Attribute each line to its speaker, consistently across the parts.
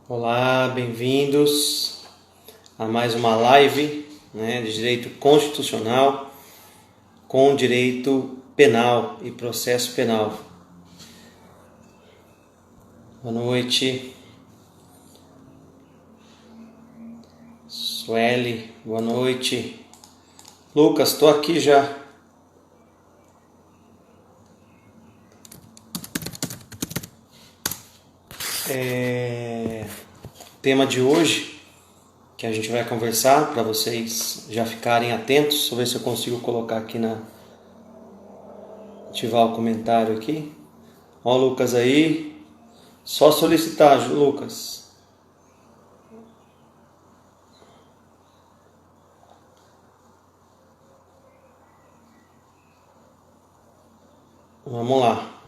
Speaker 1: Olá, bem-vindos a mais uma live, de direito constitucional com direito penal e processo penal. Boa noite. Sueli, boa noite. Lucas, estou aqui já. Tema de hoje que a gente vai conversar, para vocês já ficarem atentos. Deixa eu ver se eu consigo colocar aqui ativar o comentário aqui. Ó o Lucas aí. Só solicitar, Lucas. Vamos lá.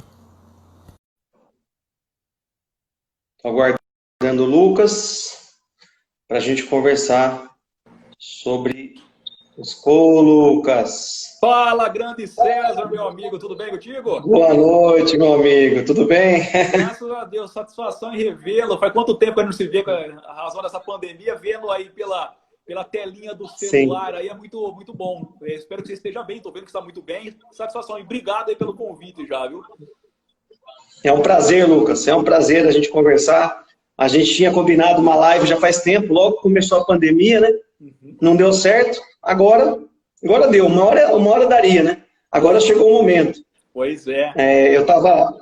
Speaker 1: Estou aguardando o Lucas para a gente conversar sobre Lucas.
Speaker 2: Fala, grande César, meu amigo, tudo bem contigo?
Speaker 1: Boa noite, meu amigo, tudo bem?
Speaker 2: Graças a Deus, satisfação em revê-lo. Faz quanto tempo que a gente não se vê com a razão dessa pandemia, vendo aí pela telinha do celular. Sim. Aí é muito, muito bom. Espero que você esteja bem, estou vendo que está muito bem. Satisfação e obrigado aí pelo convite já, viu?
Speaker 1: É um prazer, Lucas, é um prazer a gente conversar. A gente tinha combinado uma live já faz tempo, logo começou a pandemia, né? Não deu certo, agora deu, uma hora daria, né? Agora chegou o momento.
Speaker 2: Pois é.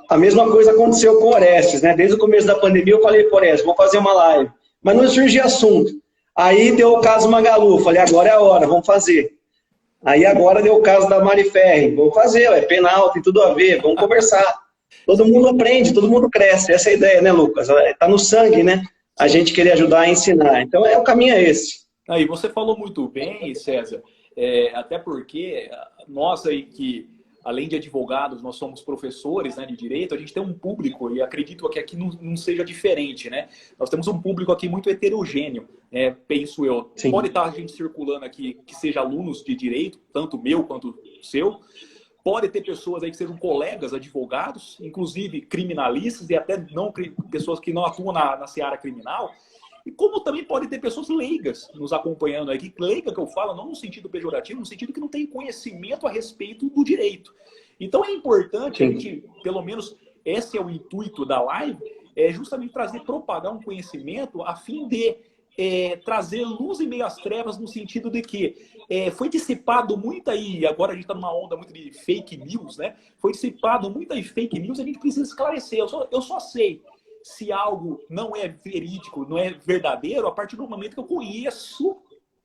Speaker 1: A mesma coisa aconteceu com o Orestes, né? Desde o começo da pandemia eu falei para o Orestes, vou fazer uma live. Mas não surgia assunto. Aí deu o caso Magalu, falei, agora é a hora, vamos fazer. Aí agora deu o caso da Mari Ferri, vamos fazer, é penal, tem tudo a ver, vamos conversar. Todo mundo aprende, todo mundo cresce, essa é a ideia, né, Lucas? Está no sangue, né? A gente querer ajudar a ensinar. Então, o caminho é esse.
Speaker 2: Aí, você falou muito bem, César, até porque nós aí que, além de advogados, nós somos professores, né, de direito, a gente tem um público, e acredito que aqui não seja diferente, né? Nós temos um público aqui muito heterogêneo, penso eu. Sim. Pode estar a gente circulando aqui que seja alunos de direito, tanto meu quanto seu. Pode ter pessoas aí que sejam colegas, advogados, inclusive criminalistas e até pessoas que não atuam na seara criminal. E como também pode ter pessoas leigas nos acompanhando aqui. Leiga que eu falo, não no sentido pejorativo, no sentido que não tem conhecimento a respeito do direito. Então é importante a gente, pelo menos esse é o intuito da live, é justamente propagar um conhecimento a fim de trazer luz em meio às trevas, no sentido de que foi dissipado muito aí, agora a gente está numa onda muito de fake news, né? Foi dissipado muito aí fake news, a gente precisa esclarecer. Eu só sei se algo não é verídico, não é verdadeiro, a partir do momento que eu conheço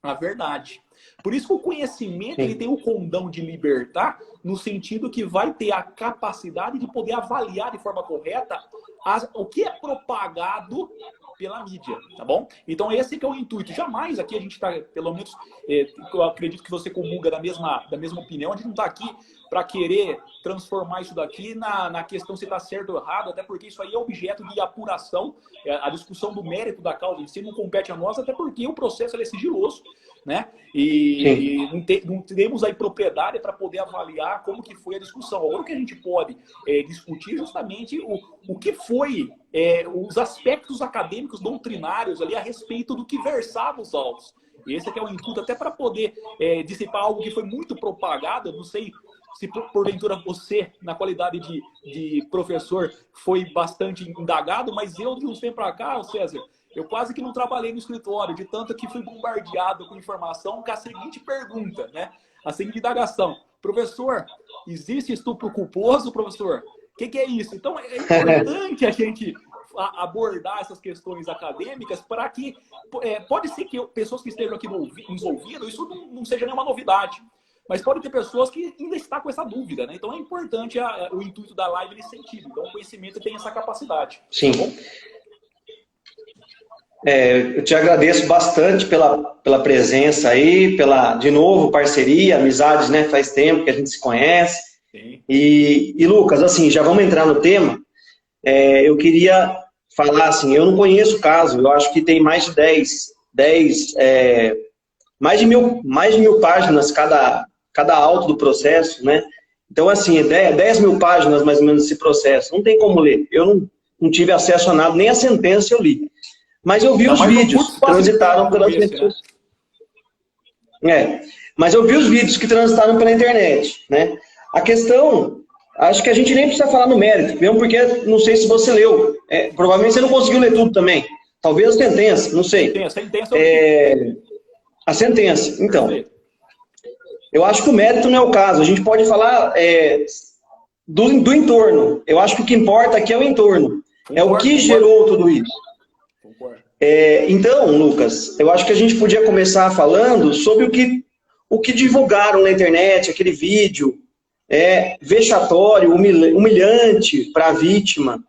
Speaker 2: a verdade. Por isso que o conhecimento ele tem o condão de libertar, no sentido que vai ter a capacidade de poder avaliar de forma correta o que é propagado pela mídia, tá bom? Então esse que é o intuito. Jamais aqui a gente está, pelo menos, eu acredito que você comunga da mesma opinião, a gente não está aqui para querer transformar isso daqui na questão se está certo ou errado, até porque isso aí é objeto de apuração, a discussão do mérito da causa em si não compete a nós, até porque o processo é sigiloso, né? E não temos aí propriedade para poder avaliar como que foi a discussão. Agora o que a gente pode discutir justamente o que foi os aspectos acadêmicos doutrinários ali a respeito do que versava os autos. Esse aqui é o intuito, até para poder dissipar algo que foi muito propagado. Eu não sei se porventura você, na qualidade de professor, foi bastante indagado, mas eu, de uns tempos para cá, César, eu quase que não trabalhei no escritório, de tanto que fui bombardeado com informação com a seguinte pergunta, né? A seguinte indagação. Professor, existe estupro culposo, professor? O que é isso? Então, é importante a gente abordar essas questões acadêmicas para que... pode ser que pessoas que estejam aqui nos ouvindo, isso não seja nenhuma novidade. Mas pode ter pessoas que ainda estão com essa dúvida, né? Então é importante o intuito da live nesse sentido. Então o conhecimento tem essa capacidade.
Speaker 1: Sim. Tá bom? Eu te agradeço bastante pela presença aí, de novo, parceria, amizades, né? Faz tempo que a gente se conhece. Sim. E Lucas, assim, já vamos entrar no tema. Eu queria falar assim, eu não conheço o caso, eu acho que tem mais de 10 mais de mil páginas cada auto do processo, né? Então, assim, 10 mil páginas mais ou menos esse processo. Não tem como ler. Eu não tive acesso a nada, nem a sentença eu li. Mas eu vi os vídeos que transitaram pelas redes sociais. Mas eu vi os vídeos que transitaram pela internet, né? A questão, acho que a gente nem precisa falar no mérito, mesmo porque não sei se você leu. Provavelmente você não conseguiu ler tudo também. Talvez a sentença, não sei.
Speaker 2: Tem a sentença.
Speaker 1: A sentença, então. Eu acho que o mérito não é o caso. A gente pode falar do entorno. Eu acho que o que importa aqui é o entorno. É o que gerou tudo isso. Então, Lucas, eu acho que a gente podia começar falando sobre o que divulgaram na internet, aquele vídeo vexatório, humilhante para a vítima,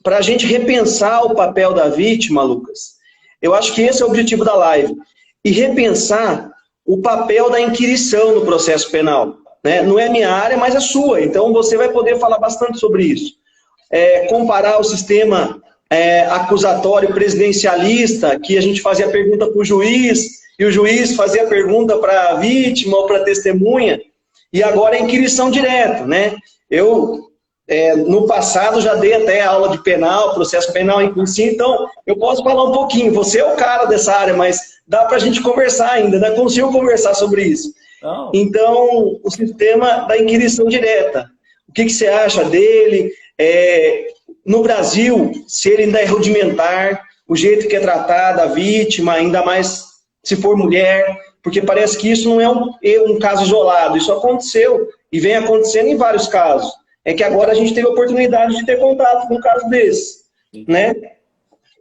Speaker 1: para a gente repensar o papel da vítima, Lucas. Eu acho que esse é o objetivo da live. E repensar o papel da inquirição no processo penal. Né? Não é minha área, mas é sua. Então, você vai poder falar bastante sobre isso. Comparar o sistema acusatório presidencialista, que a gente fazia pergunta para o juiz, e o juiz fazia pergunta para a vítima ou para a testemunha, e agora é inquirição direto, né? Eu, no passado, já dei até aula de penal, processo penal em cursinho, então eu posso falar um pouquinho. Você é o cara dessa área, mas dá para a gente conversar ainda, né? Consigo conversar sobre isso. Não. Então, o sistema da inquirição direta, o que você acha dele? No Brasil, se ele ainda é rudimentar, o jeito que é tratada a vítima, ainda mais se for mulher, porque parece que isso não é um caso isolado, isso aconteceu e vem acontecendo em vários casos. É que agora a gente teve a oportunidade de ter contato com um caso desse, né?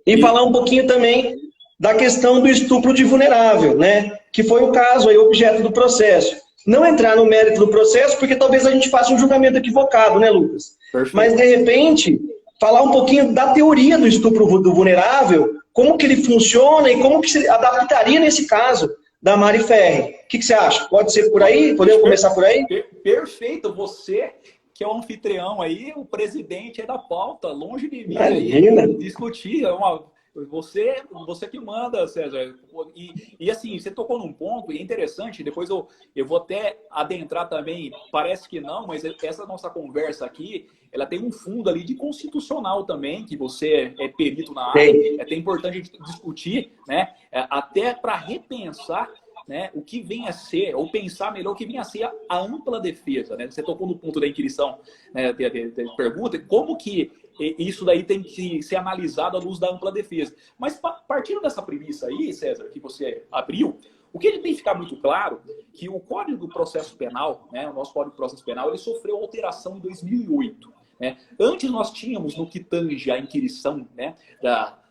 Speaker 1: E falar um pouquinho também da questão do estupro de vulnerável, né? Que foi o caso aí, objeto do processo. Não entrar no mérito do processo, porque talvez a gente faça um julgamento equivocado, né, Lucas? Perfeito. Mas, de repente, falar um pouquinho da teoria do estupro do vulnerável, como que ele funciona e como que se adaptaria nesse caso da Mari Ferri. O que você acha? Pode ser por aí? Podemos começar por aí?
Speaker 2: Perfeito. Você, que é o anfitrião aí, o presidente da pauta, longe de mim aí, discutir. Você que manda, César. E assim, você tocou num ponto, e é interessante, depois eu vou até adentrar também, parece que não, mas essa nossa conversa aqui, ela tem um fundo ali de constitucional também, que você é perito na área, é até importante a gente discutir, né? Até para repensar, né, o que vem a ser, ou pensar melhor o que vem a ser a ampla defesa. Né? Você tocou no ponto da inquirição, né, de pergunta, como que isso daí tem que ser analisado à luz da ampla defesa. Mas partindo dessa premissa aí, César, que você abriu, o que ele tem que ficar muito claro que o Código do Processo Penal, né, o nosso Código do Processo Penal, ele sofreu alteração em 2008. Né? Antes nós tínhamos, no que tange a inquirição, né,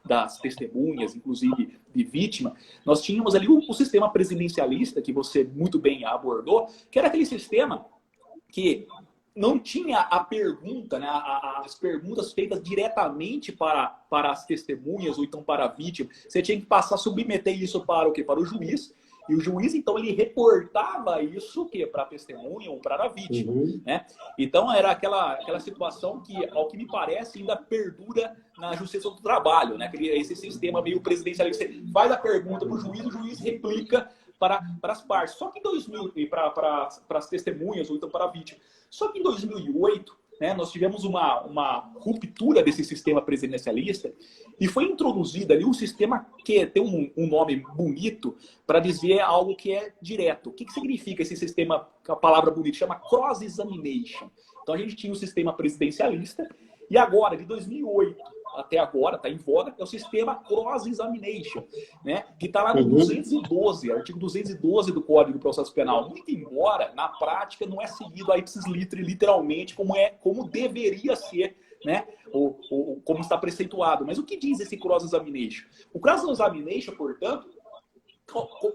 Speaker 2: das testemunhas, inclusive de vítima, nós tínhamos ali o sistema presidencialista, que você muito bem abordou, que era aquele sistema que não tinha a pergunta, né, as perguntas feitas diretamente para as testemunhas ou então para a vítima. Você tinha que submeter isso para o quê? Para o juiz. E o juiz, então, ele reportava isso para a testemunha ou para a vítima. Né? Então, era aquela situação que, ao que me parece, ainda perdura na Justiça do Trabalho. Né? Esse sistema meio presidencialista. Você faz a pergunta para o juiz replica para as partes. Só que em 2000, para as testemunhas ou então para a vítima. Só que em 2008, né, nós tivemos uma ruptura desse sistema presidencialista e foi introduzido ali um sistema que tem um nome bonito para dizer algo que é direto. O que significa esse sistema, a palavra bonita, chama cross-examination. Então a gente tinha um sistema presidencialista e agora, de 2008 até agora, está em voga, é o sistema cross-examination, né? Que está lá no 212, artigo 212 do Código do Processo Penal. Muito embora, na prática, não é seguido a ipsis literi, literalmente, como deveria ser, né? Como está preceituado. Mas o que diz esse cross-examination? O cross-examination, portanto,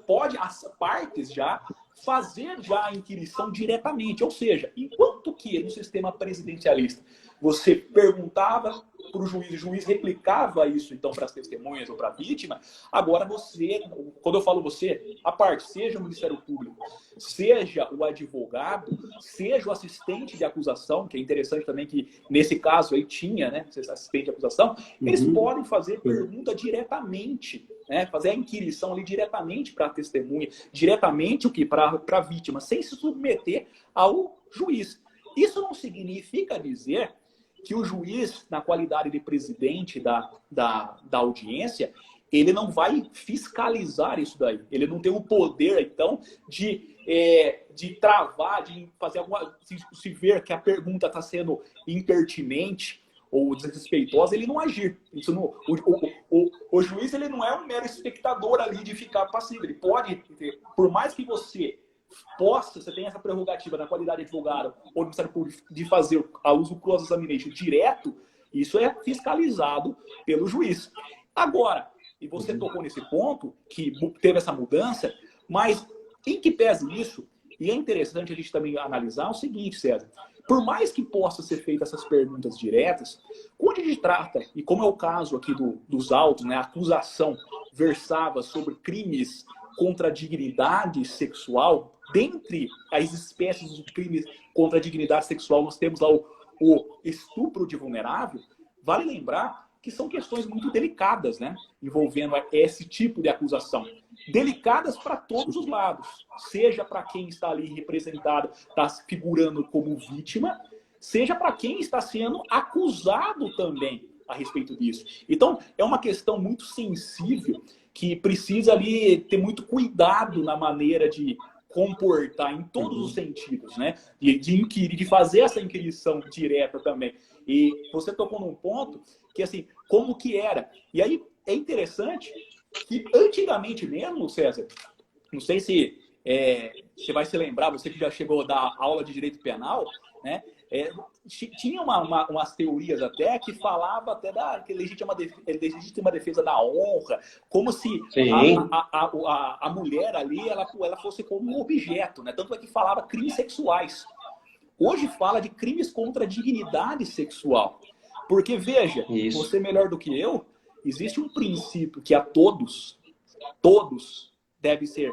Speaker 2: pode as partes já fazer já a inquirição diretamente. Ou seja, enquanto que no sistema presidencialista você perguntava para o juiz replicava isso então para as testemunhas ou para a vítima, agora você, quando eu falo você, a parte, seja o Ministério Público, seja o advogado, seja o assistente de acusação, que é interessante também que nesse caso aí tinha, né, assistente de acusação, eles podem fazer pergunta diretamente, né, fazer a inquirição ali diretamente para a testemunha, diretamente o que? Para a vítima, sem se submeter ao juiz. Isso não significa dizer que o juiz, na qualidade de presidente da audiência, ele não vai fiscalizar isso daí. Ele não tem o poder, então, de travar, de fazer alguma... Se ver que a pergunta está sendo impertinente ou desrespeitosa, ele não agir. Isso não, o juiz, ele não é um mero espectador ali de ficar passivo. Ele pode, por mais que você tem essa prerrogativa na qualidade de advogado ou Ministério Público de fazer a uso cross-examination direto, isso é fiscalizado pelo juiz. Agora, e você tocou nesse ponto, que teve essa mudança, mas em que pese isso, e é interessante a gente também analisar o seguinte, César, por mais que possa ser feitas essas perguntas diretas, quando a gente trata, e como é o caso aqui dos autos, né, a acusação versava sobre crimes contra a dignidade sexual, dentre as espécies de crimes contra a dignidade sexual, nós temos lá o estupro de vulnerável. Vale lembrar que são questões muito delicadas, né, envolvendo esse tipo de acusação. Delicadas para todos os lados, seja para quem está ali representado, está figurando como vítima, seja para quem está sendo acusado também a respeito disso. Então, é uma questão muito sensível que precisa ali ter muito cuidado na maneira de comportar em todos os sentidos, né? De inquirir, de fazer essa inquirição direta também. E você tocou num ponto que, assim, como que era? E aí é interessante que antigamente mesmo, César, não sei se você vai se lembrar, você que já chegou da aula de direito penal, né? Tinha umas teorias até que falava até da legítima defesa da honra, como se a mulher ali ela fosse como um objeto, né? Tanto é que falava crimes sexuais. Hoje fala de crimes contra a dignidade sexual. Porque, veja, você melhor do que eu, existe um princípio que a todos deve ser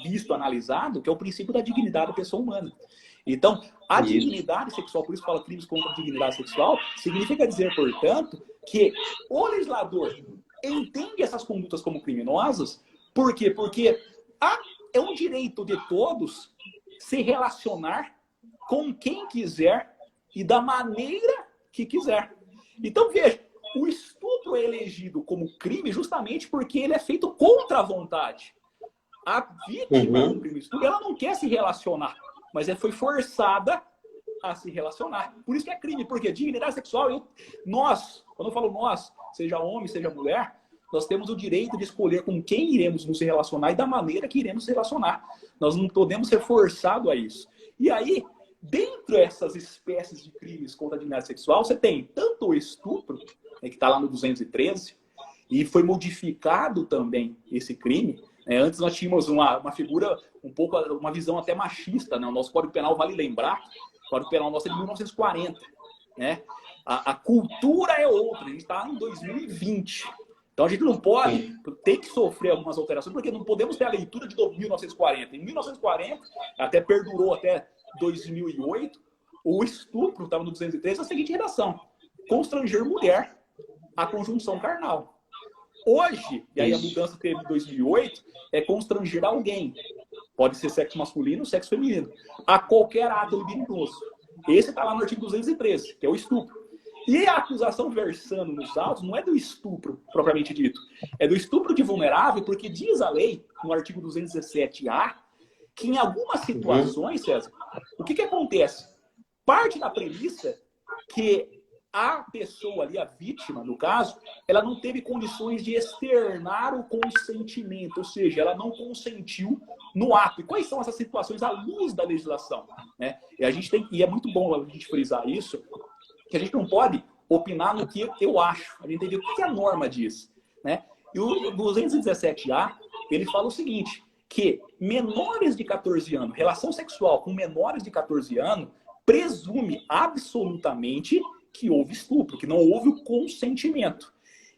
Speaker 2: visto, analisado, que é o princípio da dignidade da pessoa humana. Então, a dignidade sexual, por isso fala crimes contra a dignidade sexual, significa dizer, portanto, que o legislador entende essas condutas como criminosas. Por quê? Porque é um direito de todos se relacionar com quem quiser e da maneira que quiser. Então, veja, o estupro é elegido como crime justamente porque ele é feito contra a vontade. A vítima do crime de estupro, ela não quer se relacionar, mas ela foi forçada a se relacionar. Por isso que é crime, porque dignidade sexual, quando eu falo nós, seja homem, seja mulher, nós temos o direito de escolher com quem iremos nos relacionar e da maneira que iremos se relacionar. Nós não podemos ser forçados a isso. E aí, dentro dessas espécies de crimes contra a dignidade sexual, você tem tanto o estupro, né, que está lá no 213, e foi modificado também esse crime. Antes nós tínhamos uma figura, uma visão até machista, né? O nosso Código Penal, vale lembrar, o Código Penal nosso é de 1940. Né? A cultura é outra, a gente está em 2020. Então a gente não pode ter que sofrer algumas alterações, porque não podemos ter a leitura de 1940. Em 1940, até perdurou até 2008, o estupro estava no 213, a seguinte redação: constranger mulher à conjunção carnal. Hoje, e aí a mudança teve em 2008, é constranger alguém. Pode ser sexo masculino ou sexo feminino. A qualquer ato libidinoso. Esse está lá no artigo 213, que é o estupro. E a acusação versando nos autos não é do estupro, propriamente dito. É do estupro de vulnerável, porque diz a lei, no artigo 217A, que em algumas situações, César, o que acontece? Parte da premissa que a pessoa ali, a vítima, no caso, ela não teve condições de externar o consentimento, ou seja, ela não consentiu no ato. E quais são essas situações à luz da legislação? Né? E é muito bom a gente frisar isso, que a gente não pode opinar no que eu acho. A gente tem que ver o que a norma diz. Né? E o 217A, ele fala o seguinte, que menores de 14 anos, relação sexual com menores de 14 anos, presume absolutamente que houve estupro, que não houve o consentimento.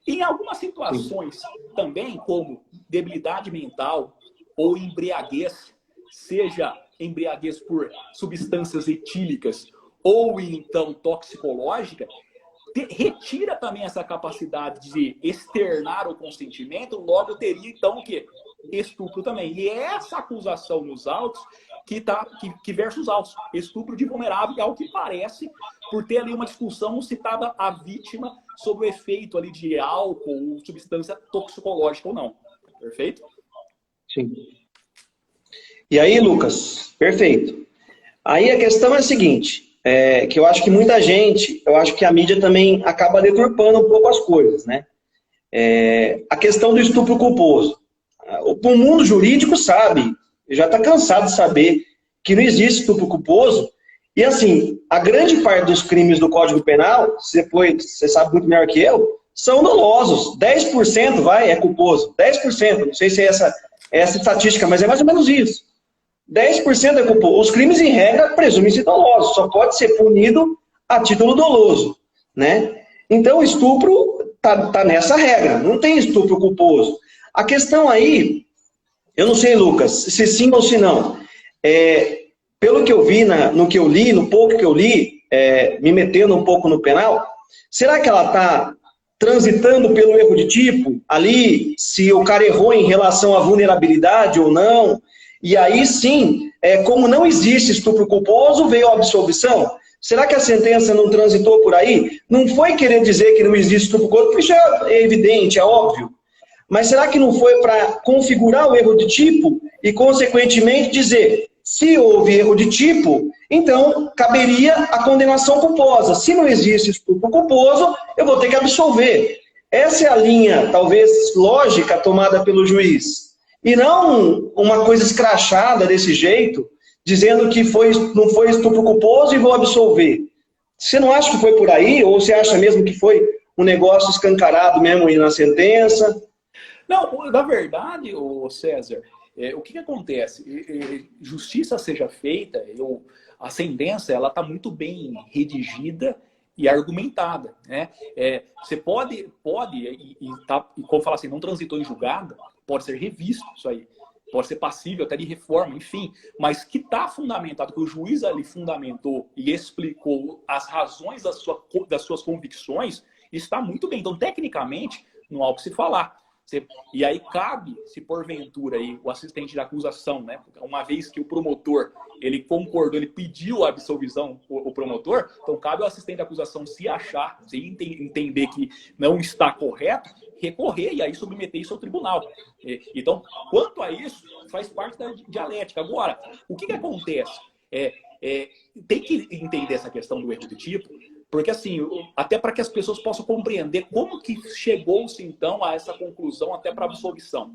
Speaker 2: Em algumas situações também, como debilidade mental ou embriaguez, seja embriaguez por substâncias etílicas ou então toxicológica, retira também essa capacidade de externar o consentimento, logo teria então o quê? Estupro também. E essa acusação nos autos que versa os autos. Estupro de vulnerável, é algo que parece por ter ali uma discussão se estava a vítima sob o efeito ali de álcool ou substância toxicológica ou não. Perfeito?
Speaker 1: Sim. E aí, Lucas, perfeito. Aí a questão é a seguinte, que eu acho que muita gente, eu acho que a mídia também acaba deturpando um pouco as coisas, né? A questão do estupro culposo. O mundo jurídico sabe, já está cansado de saber que não existe estupro culposo. E assim, a grande parte dos crimes do Código Penal, você sabe muito melhor que eu, são dolosos. 10% é culposo. 10%, não sei se é essa estatística, mas é mais ou menos isso. 10% é culposo. Os crimes, em regra, presumem-se dolosos. Só pode ser punido a título doloso, né? Então, o estupro tá nessa regra. Não tem estupro culposo. A questão aí, eu não sei, Lucas, se sim ou se não. Pelo que eu vi, no que eu li, no pouco que eu li, me metendo um pouco no penal, será que ela está transitando pelo erro de tipo, ali, se o cara errou em relação à vulnerabilidade ou não? E aí sim, como não existe estupro culposo, veio a absolvição. Será que a sentença não transitou por aí? Não foi querer dizer que não existe estupro culposo, porque já é evidente, é óbvio. Mas será que não foi para configurar o erro de tipo e, consequentemente, dizer, se houve erro de tipo, então caberia a condenação culposa. Se não existe estupro culposo, eu vou ter que absolver. Essa é a linha, talvez, lógica tomada pelo juiz. E não uma coisa escrachada desse jeito, dizendo que não foi estupro culposo e vou absolver. Você não acha que foi por aí? Ou você acha mesmo que foi um negócio escancarado mesmo aí na sentença?
Speaker 2: Não, na verdade, César, o que acontece? Justiça seja feita, a sentença ela está muito bem redigida e argumentada, né? Você pode como falar assim, não transitou em julgado, pode ser revisto isso aí, pode ser passível até de reforma, enfim, mas que está fundamentado, que o juiz ali fundamentou e explicou as razões das suas convicções, está muito bem. Então, tecnicamente, não há o que se falar. E aí cabe, se porventura aí, o assistente da acusação, né, uma vez que o promotor ele concordou, ele pediu a absolvição, o promotor, então cabe ao assistente da acusação se achar, se entender que não está correto, recorrer e aí submeter isso ao tribunal. Então, quanto a isso, faz parte da dialética. Agora, o que acontece? Tem que entender essa questão do erro de tipo, porque assim, até para que as pessoas possam compreender como que chegou-se então a essa conclusão até para absolvição.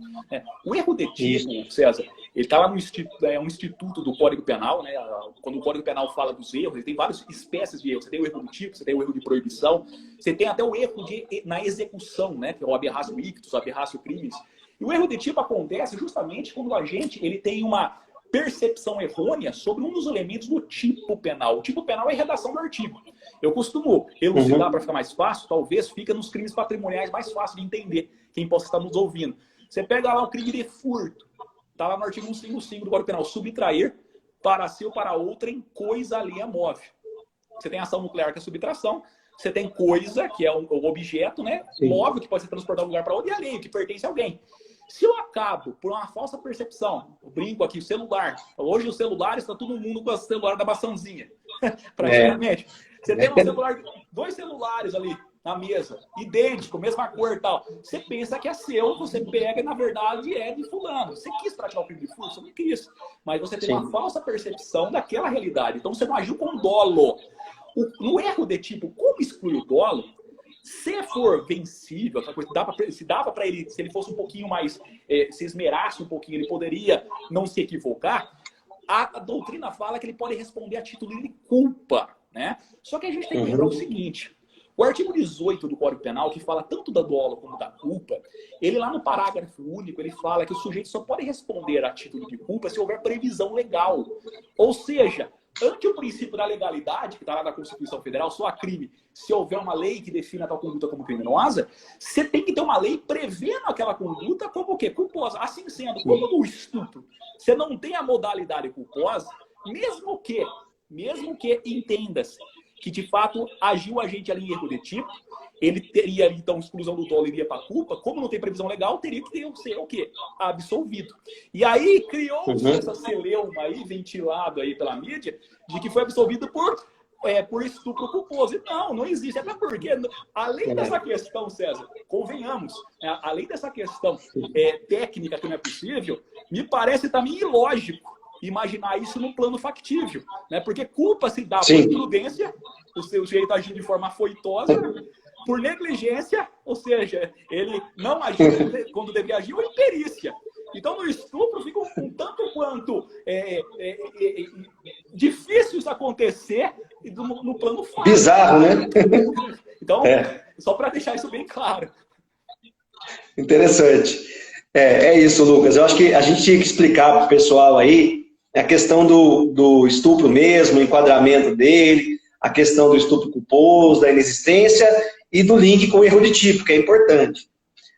Speaker 2: O erro de tipo, César, ele está lá no um instituto do Código Penal, né? Quando o Código Penal fala dos erros, ele tem várias espécies de erros. Você tem o erro de tipo, você tem o erro de proibição, você tem até o erro na execução, né? Que é o aberratio ictus, o aberratio criminis. E o erro de tipo acontece justamente quando a gente ele tem uma percepção errônea sobre um dos elementos do tipo penal. O tipo penal é a redação do artigo. Eu costumo elucidar para ficar mais fácil, talvez fica nos crimes patrimoniais mais fácil de entender, quem possa estar nos ouvindo. Você pega lá o crime de furto, está lá no artigo 155 do Código Penal, subtrair para si ou para outrem coisa alheia móvel. Você tem ação nuclear, que é subtração, você tem coisa, que é o objeto, né? Móvel, que pode ser transportado de um lugar para outro, e alheio, que pertence a alguém. Se eu acabo, por uma falsa percepção, eu brinco aqui, o celular. Hoje os celulares, está todo mundo com o celular da maçãzinha. Praticamente. Você tem um celular, 2 celulares ali na mesa, idêntico, mesma cor e tal. Você pensa que é seu, você pega e na verdade é de fulano. Você quis praticar o crime de furto? Você não quis. Mas você tem uma falsa percepção daquela realidade. Então você não agiu com dolo. No erro de tipo, como exclui o dolo? Se for vencível, se dava para ele, se ele fosse um pouquinho mais, se esmerasse um pouquinho, ele poderia não se equivocar, a doutrina fala que ele pode responder a título de culpa, né? Só que a gente tem que lembrar o seguinte, o artigo 18 do Código Penal, que fala tanto da dolo como da culpa, ele lá no parágrafo único, ele fala que o sujeito só pode responder a título de culpa se houver previsão legal. Ou seja, ante o princípio da legalidade, que está lá na Constituição Federal, só há crime se houver uma lei que defina a tal conduta como criminosa, você tem que ter uma lei prevendo aquela conduta como o quê? Culposa. Assim sendo, como no estupro, você não tem a modalidade culposa, mesmo que entenda-se que de fato agiu o agente ali em erro de tipo, ele teria então exclusão do dolo e iria para a culpa, como não tem previsão legal, teria que ser o quê? Absolvido. E aí criou-se essa celeuma aí, ventilado aí pela mídia, de que foi absolvido por por estupro culposo. Não, não existe. Até porque, além dessa questão, César, convenhamos, além dessa questão técnica que não é possível, me parece também ilógico imaginar isso num plano factível, né? Porque culpa se dá por imprudência, o seu jeito agir de forma foitosa, por negligência, ou seja, ele não agiu quando deveria agir, ou imperícia. Então, no estupro, fica um tanto quanto difícil isso acontecer no plano fácil.
Speaker 1: Bizarro, né?
Speaker 2: Então, só para deixar isso bem claro.
Speaker 1: Interessante. É isso, Lucas. Eu acho que a gente tinha que explicar para o pessoal aí a questão do estupro mesmo, o enquadramento dele, a questão do estupro culposo, da inexistência e do link com o erro de tipo, que é importante.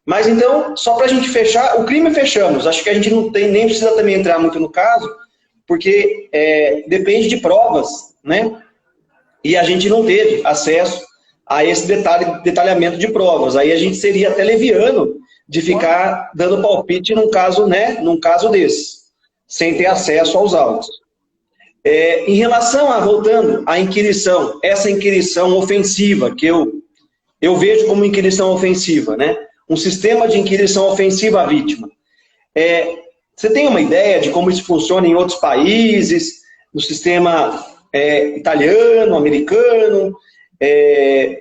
Speaker 1: Mas então, só para a gente fechar, o crime fechamos. Acho que a gente não nem precisa também entrar muito no caso, porque depende de provas, né? E a gente não teve acesso a esse detalhamento de provas. Aí a gente seria até leviano de ficar dando palpite num caso, né? Num caso desse, sem ter acesso aos autos. Em relação voltando à inquirição, essa inquirição ofensiva, que eu vejo como inquirição ofensiva, né? Um sistema de inquirição ofensiva à vítima. Você tem uma ideia de como isso funciona em outros países, no sistema italiano, americano,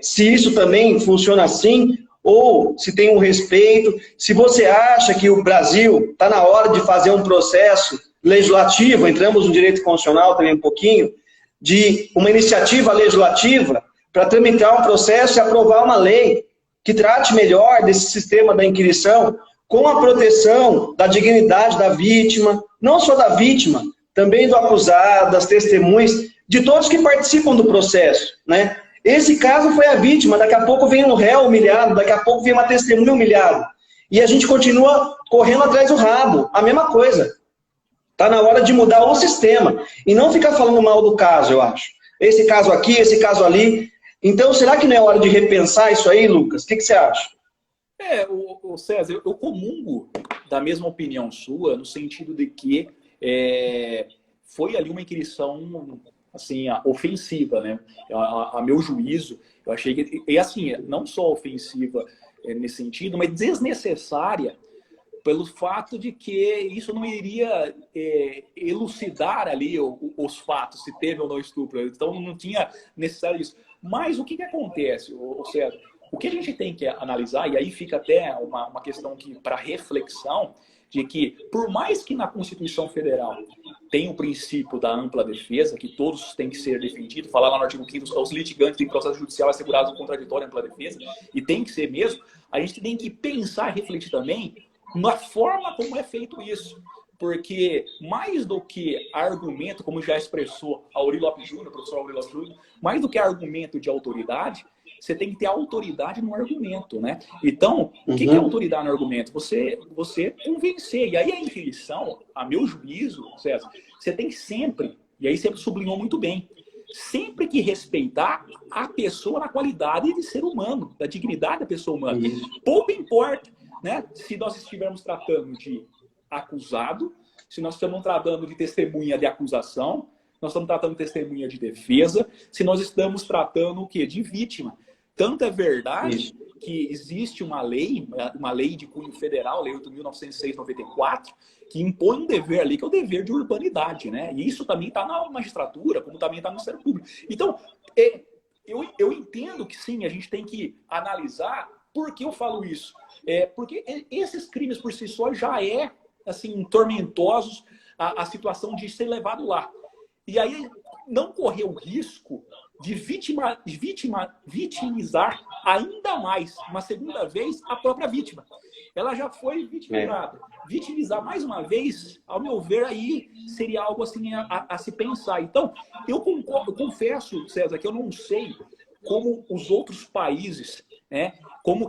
Speaker 1: se isso também funciona assim, ou se tem um respeito, se você acha que o Brasil está na hora de fazer um processo legislativo, entramos no direito constitucional também um pouquinho, de uma iniciativa legislativa para tramitar um processo e aprovar uma lei que trate melhor desse sistema da inquirição com a proteção da dignidade da vítima, não só da vítima, também do acusado, das testemunhas, de todos que participam do processo, né? Esse caso foi a vítima, daqui a pouco vem um réu humilhado, daqui a pouco vem uma testemunha humilhada. E a gente continua correndo atrás do rabo, a mesma coisa. Está na hora de mudar o sistema. E não ficar falando mal do caso, eu acho. Esse caso aqui, esse caso ali. Então, será que não é hora de repensar isso aí, Lucas? O que você acha?
Speaker 2: O César, eu comungo da mesma opinião sua, no sentido de que foi ali uma inquirição assim, ofensiva, né? A meu juízo, eu achei que... E assim, não só ofensiva nesse sentido, mas desnecessária pelo fato de que isso não iria elucidar ali os fatos, se teve ou não estupro. Então, não tinha necessário isso. Mas o que acontece, César? O que a gente tem que analisar, e aí fica até uma questão para reflexão, de que, por mais que na Constituição Federal tenha o princípio da ampla defesa, que todos têm que ser defendidos, falar lá no artigo 5º, os litigantes têm processo judicial assegurado no contraditório e ampla defesa, e tem que ser mesmo, a gente tem que pensar e refletir também na forma como é feito isso. Porque, mais do que argumento, como já expressou Aurí Lopes Júnior, o professor Aurí Lopes Júnior, mais do que argumento de autoridade, você tem que ter autoridade no argumento, né? Então, o que é autoridade no argumento? Você convencer. E aí a inquirição, a meu juízo, César, você tem sempre, e aí sempre sublinhou muito bem, sempre que respeitar a pessoa na qualidade de ser humano, da dignidade da pessoa humana. Pouco importa, né? Se nós estivermos tratando de acusado, se nós estamos tratando de testemunha de acusação, nós estamos tratando de testemunha de defesa, se nós estamos tratando o quê? De vítima. Tanto é verdade que existe uma lei de cunho federal, Lei 8.906/94, que impõe um dever ali, que é o dever de urbanidade, né? E isso também está na magistratura, como também está no Ministério Público. Então, eu entendo que sim, a gente tem que analisar por que eu falo isso. Porque esses crimes por si só já assim, tormentosos a situação de ser levado lá. E aí não correr o risco de vitimizar ainda mais, uma segunda vez, a própria vítima. Ela já foi vitimizada. Vitimizar mais uma vez, ao meu ver, aí seria algo assim a se pensar. Então, eu confesso, César, que eu não sei como os outros países, né, como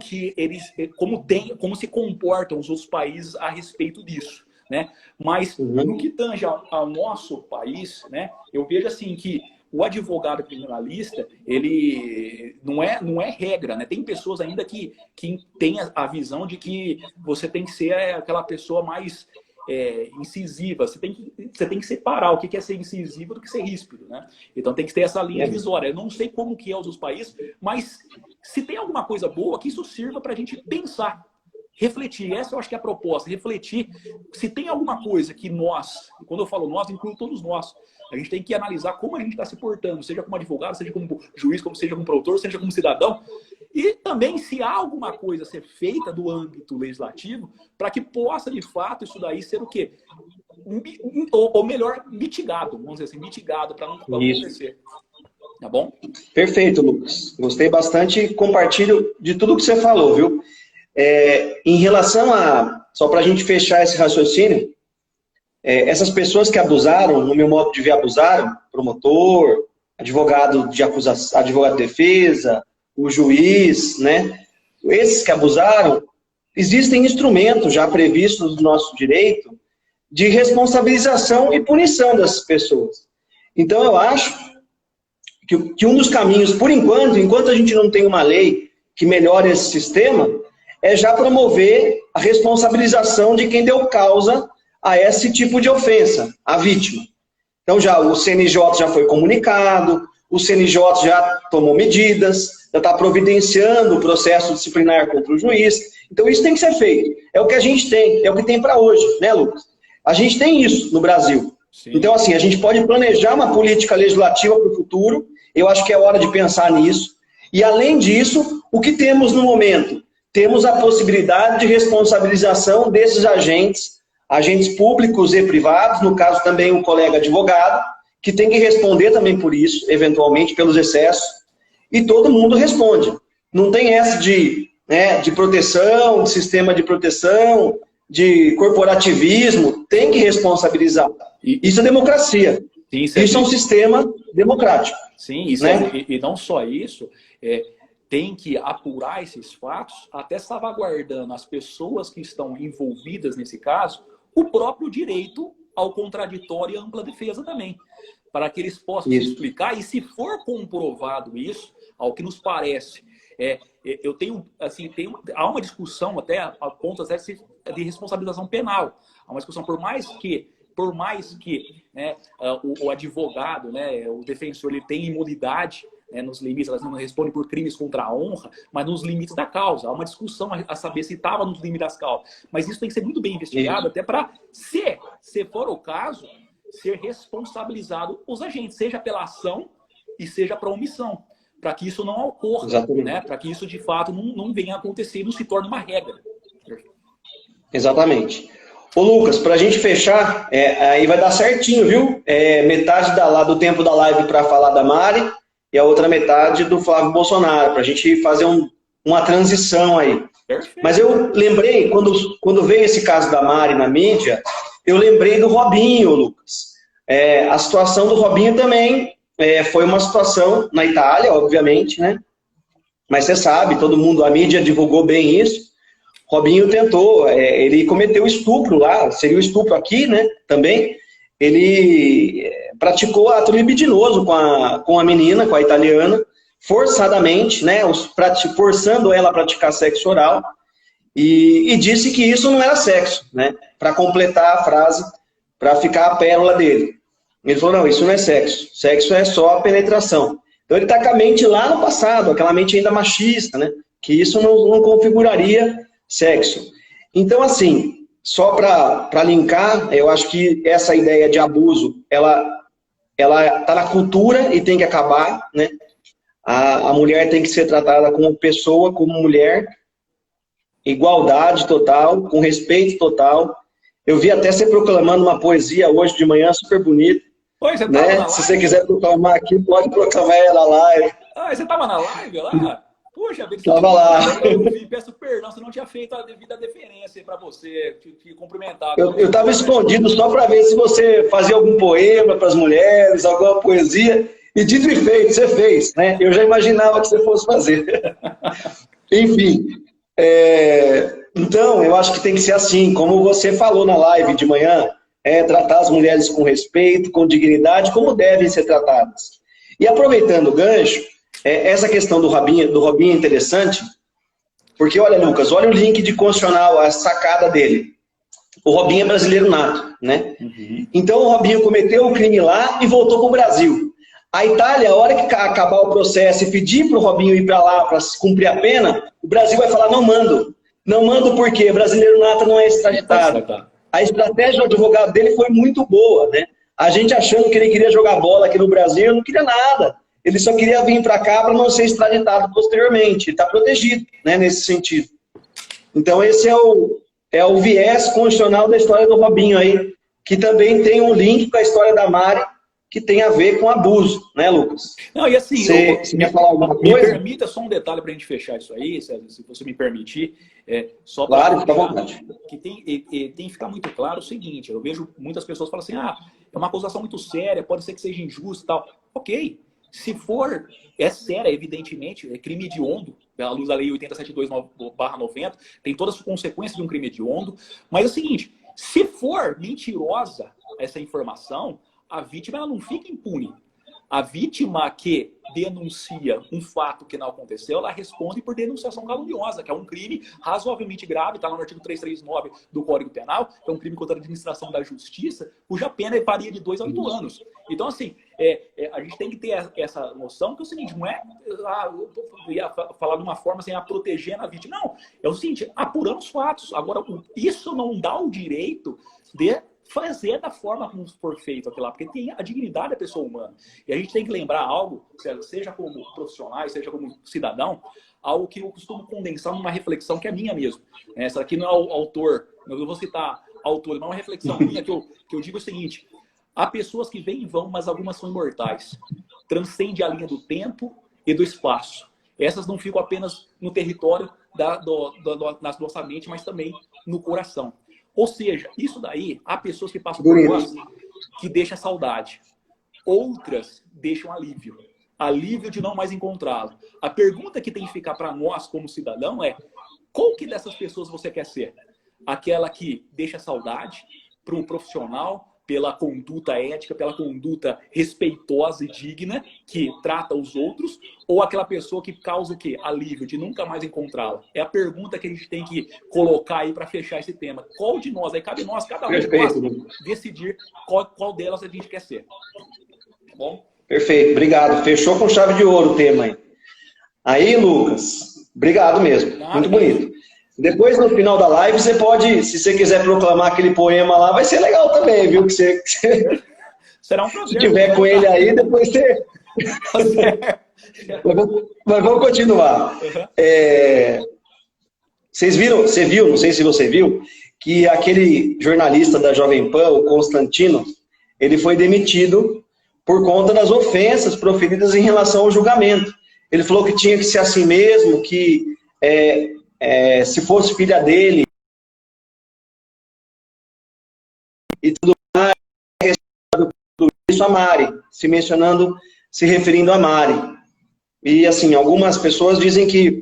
Speaker 2: se comportam os outros países a respeito disso, né? Mas no que tange ao nosso país, né, eu vejo assim que o advogado criminalista, ele não é regra, né? Tem pessoas ainda que têm a visão de que você tem que ser aquela pessoa mais incisiva. Você tem que separar o que é ser incisivo do que ser ríspido, né? Então tem que ter essa linha divisória. Eu não sei como que é os outros países, mas se tem alguma coisa boa, que isso sirva para a gente pensar, refletir. Essa eu acho que é a proposta, refletir. Se tem alguma coisa que nós, quando eu falo nós, incluo todos nós, a gente tem que analisar como a gente está se portando, seja como advogado, seja como juiz, seja como produtor, seja como cidadão. E também se há alguma coisa a ser feita do âmbito legislativo para que possa, de fato, isso daí ser o quê? Ou melhor, mitigado, vamos dizer assim, mitigado para não acontecer. Tá bom?
Speaker 1: Perfeito, Lucas. Gostei bastante e compartilho de tudo que você falou, viu? Em relação a... Só para a gente fechar esse raciocínio, essas pessoas que abusaram, no meu modo de ver, abusaram, promotor, advogado de acusação, advogado de defesa, o juiz, né? Esses que abusaram, existem instrumentos já previstos no nosso direito de responsabilização e punição dessas pessoas. Então, eu acho que um dos caminhos, por enquanto a gente não tem uma lei que melhore esse sistema, é já promover a responsabilização de quem deu causa a esse tipo de ofensa, a vítima. Então, o CNJ já foi comunicado, o CNJ já tomou medidas, já está providenciando o processo disciplinar contra o juiz. Então, isso tem que ser feito. É o que a gente tem, é o que tem para hoje, né, Lucas? A gente tem isso no Brasil. Sim. Então, assim, a gente pode planejar uma política legislativa para o futuro, eu acho que é hora de pensar nisso. E, além disso, o que temos no momento? Temos a possibilidade de responsabilização desses agentes públicos e privados, no caso também o colega advogado, que tem que responder também por isso, eventualmente, pelos excessos, e todo mundo responde. Não tem essa de proteção, de sistema de proteção, de corporativismo, tem que responsabilizar. Isso é democracia. Sim, isso é um sistema democrático.
Speaker 2: Sim, isso né? E não só isso, tem que apurar esses fatos, até salvaguardando as pessoas que estão envolvidas nesse caso, o próprio direito ao contraditório e à ampla defesa também, para que eles possam se explicar. E se for comprovado isso, ao que nos parece, eu tenho, assim, há uma discussão até a ponto de responsabilização penal. Há uma discussão, por mais que né, o advogado, né, o defensor, ele tem imunidade, né, nos limites, elas não respondem por crimes contra a honra, mas nos limites da causa. Há uma discussão a saber se estava nos limites das causas. Mas isso tem que ser muito bem investigado, até para, se for o caso, ser responsabilizado os agentes, seja pela ação e seja para omissão, para que isso não ocorra, né? Para que isso de fato não venha a acontecer e não se torne uma regra.
Speaker 1: Exatamente. Ô Lucas, para a gente fechar, aí vai dar certinho, viu? Metade do tempo da live para falar da Mari e a outra metade do Flávio Bolsonaro, para a gente fazer uma transição aí. Perfeito. Mas eu lembrei, quando veio esse caso da Mari na mídia, eu lembrei do Robinho, Lucas. A situação do Robinho também foi uma situação na Itália, obviamente, né? Mas você sabe, todo mundo, a mídia divulgou bem isso. Robinho tentou, ele cometeu estupro lá, seria o estupro aqui, né? Também. Ele praticou ato libidinoso com a menina, com a italiana, forçadamente, né? Forçando ela a praticar sexo oral. E disse que isso não era sexo, né? Para completar a frase, para ficar a pérola dele. Ele falou, não, isso não é sexo. Sexo é só a penetração. Então ele está com a mente lá no passado, aquela mente ainda machista, né? Que isso não configuraria sexo. Então, assim, só para linkar, eu acho que essa ideia de abuso, ela está na cultura e tem que acabar, né? A mulher tem que ser tratada como pessoa, como mulher, igualdade total, com respeito total. Eu vi até você proclamando uma poesia hoje de manhã, super bonita.
Speaker 2: Oi, você
Speaker 1: né?
Speaker 2: tava
Speaker 1: Se você quiser proclamar aqui, pode proclamar ela na live.
Speaker 2: Ah, você estava na live lá? Puxa,
Speaker 1: estava lá.
Speaker 2: Eu vi, peço perdão, se não tinha feito a devida deferência para você, te cumprimentar.
Speaker 1: Eu estava escondido só para ver se você fazia algum poema para as mulheres, alguma poesia, e dito e feito, você fez, né? Eu já imaginava que você fosse fazer. Enfim, então, eu acho que tem que ser assim, como você falou na live de manhã, tratar as mulheres com respeito, com dignidade, como devem ser tratadas. E aproveitando o gancho, essa questão do Robinho é interessante, porque olha, Lucas, olha o link de constitucional, a sacada dele. O Robinho é brasileiro nato, né? Então o Robinho cometeu o crime lá e voltou para o Brasil. A Itália, a hora que acabar o processo e pedir para o Robinho ir para lá para cumprir a pena, o Brasil vai falar, não mando. Não mando porque brasileiro nato não é extraditado. A estratégia do advogado dele foi muito boa, né? A gente achando que ele queria jogar bola aqui no Brasil, ele não queria nada. Ele só queria vir para cá para não ser extraditado posteriormente. Ele está protegido, né, nesse sentido. Então esse é o viés constitucional da história do Robinho aí, que também tem um link com a história da Mari, que tem a ver com abuso, né, Lucas?
Speaker 2: Não, e assim,
Speaker 1: você quer falar alguma coisa?
Speaker 2: Me permita só um detalhe para a gente fechar isso aí, César, se você me permitir. Só
Speaker 1: claro, fica à vontade.
Speaker 2: Que tem que ficar muito claro o seguinte, eu vejo muitas pessoas falando assim, é uma acusação muito séria, pode ser que seja injusta e tal. Ok, se for, é séria, evidentemente, é crime hediondo, à luz da lei 872/90, tem todas as consequências de um crime hediondo, mas é o seguinte, se for mentirosa essa informação, a vítima ela não fica impune. A vítima que denuncia um fato que não aconteceu, ela responde por denunciação caluniosa, que é um crime razoavelmente grave, está lá no artigo 339 do Código Penal, que é um crime contra a administração da justiça, cuja pena varia de 2 a 8 anos. Então, assim, a gente tem que ter essa noção que é o seguinte, não é eu ia falar de uma forma assim, protegendo a vítima. Não, é o seguinte, apurando os fatos. Agora, isso não dá o direito de fazer da forma como for feito aquilo lá, porque tem a dignidade da pessoa humana. E a gente tem que lembrar algo, seja como profissionais, seja como cidadão, algo que eu costumo condensar numa reflexão que é minha mesmo. Essa aqui não é o autor, eu vou citar autores, mas é uma reflexão minha que eu digo o seguinte, há pessoas que vêm e vão, mas algumas são imortais. Transcende a linha do tempo e do espaço. Essas não ficam apenas no território da nossa mente, mas também no coração. Ou seja, isso daí, há pessoas que passam por nós que deixam saudade. Outras deixam alívio. Alívio de não mais encontrá-lo. A pergunta que tem que ficar para nós, como cidadão, é qual que dessas pessoas você quer ser? Aquela que deixa saudade para um profissional, pela conduta ética, pela conduta respeitosa e digna, que trata os outros, ou aquela pessoa que causa o quê? Alívio, de nunca mais encontrá-la? É a pergunta que a gente tem que colocar aí para fechar esse tema. Qual de nós, aí cabe nós, cada um de nós, decidir qual delas a gente quer ser. Tá bom?
Speaker 1: Perfeito, obrigado. Fechou com chave de ouro o tema aí. Aí, Lucas, obrigado mesmo. Muito bonito. Depois, no final da live, você pode, se você quiser proclamar aquele poema lá, vai ser legal também, viu?
Speaker 2: Será um prazer.
Speaker 1: Se tiver com ele aí, depois você... Mas vamos continuar. Você viu, não sei se você viu, que aquele jornalista da Jovem Pan, o Constantino, ele foi demitido por conta das ofensas proferidas em relação ao julgamento. Ele falou que tinha que ser assim mesmo, que... se fosse filha dele e tudo mais, isso a Mari, se referindo a Mari. E assim, algumas pessoas dizem que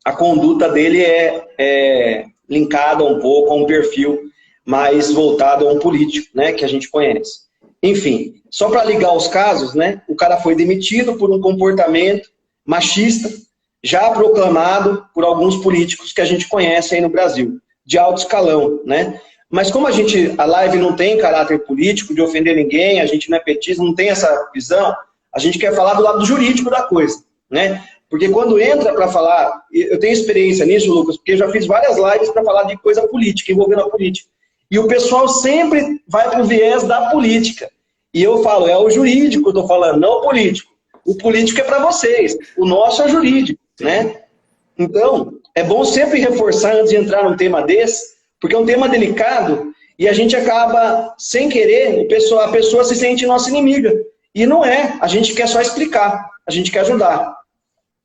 Speaker 1: a conduta dele é linkada um pouco a um perfil mais voltado a um político, né, que a gente conhece. Enfim, só para ligar os casos, né, o cara foi demitido por um comportamento machista, já proclamado por alguns políticos que a gente conhece aí no Brasil, de alto escalão, né? Mas como a live não tem caráter político, de ofender ninguém, a gente não é petista, não tem essa visão, a gente quer falar do lado jurídico da coisa, né? Porque quando entra para falar, eu tenho experiência nisso, Lucas, porque eu já fiz várias lives para falar de coisa política, envolvendo a política. E o pessoal sempre vai para o viés da política. E eu falo, é o jurídico que eu estou falando, não o político. O político é para vocês, o nosso é o jurídico. Né? Então, é bom sempre reforçar antes de entrar num tema desse, porque é um tema delicado e a gente acaba, sem querer, a pessoa se sente nossa inimiga. E não é, a gente quer só explicar, a gente quer ajudar,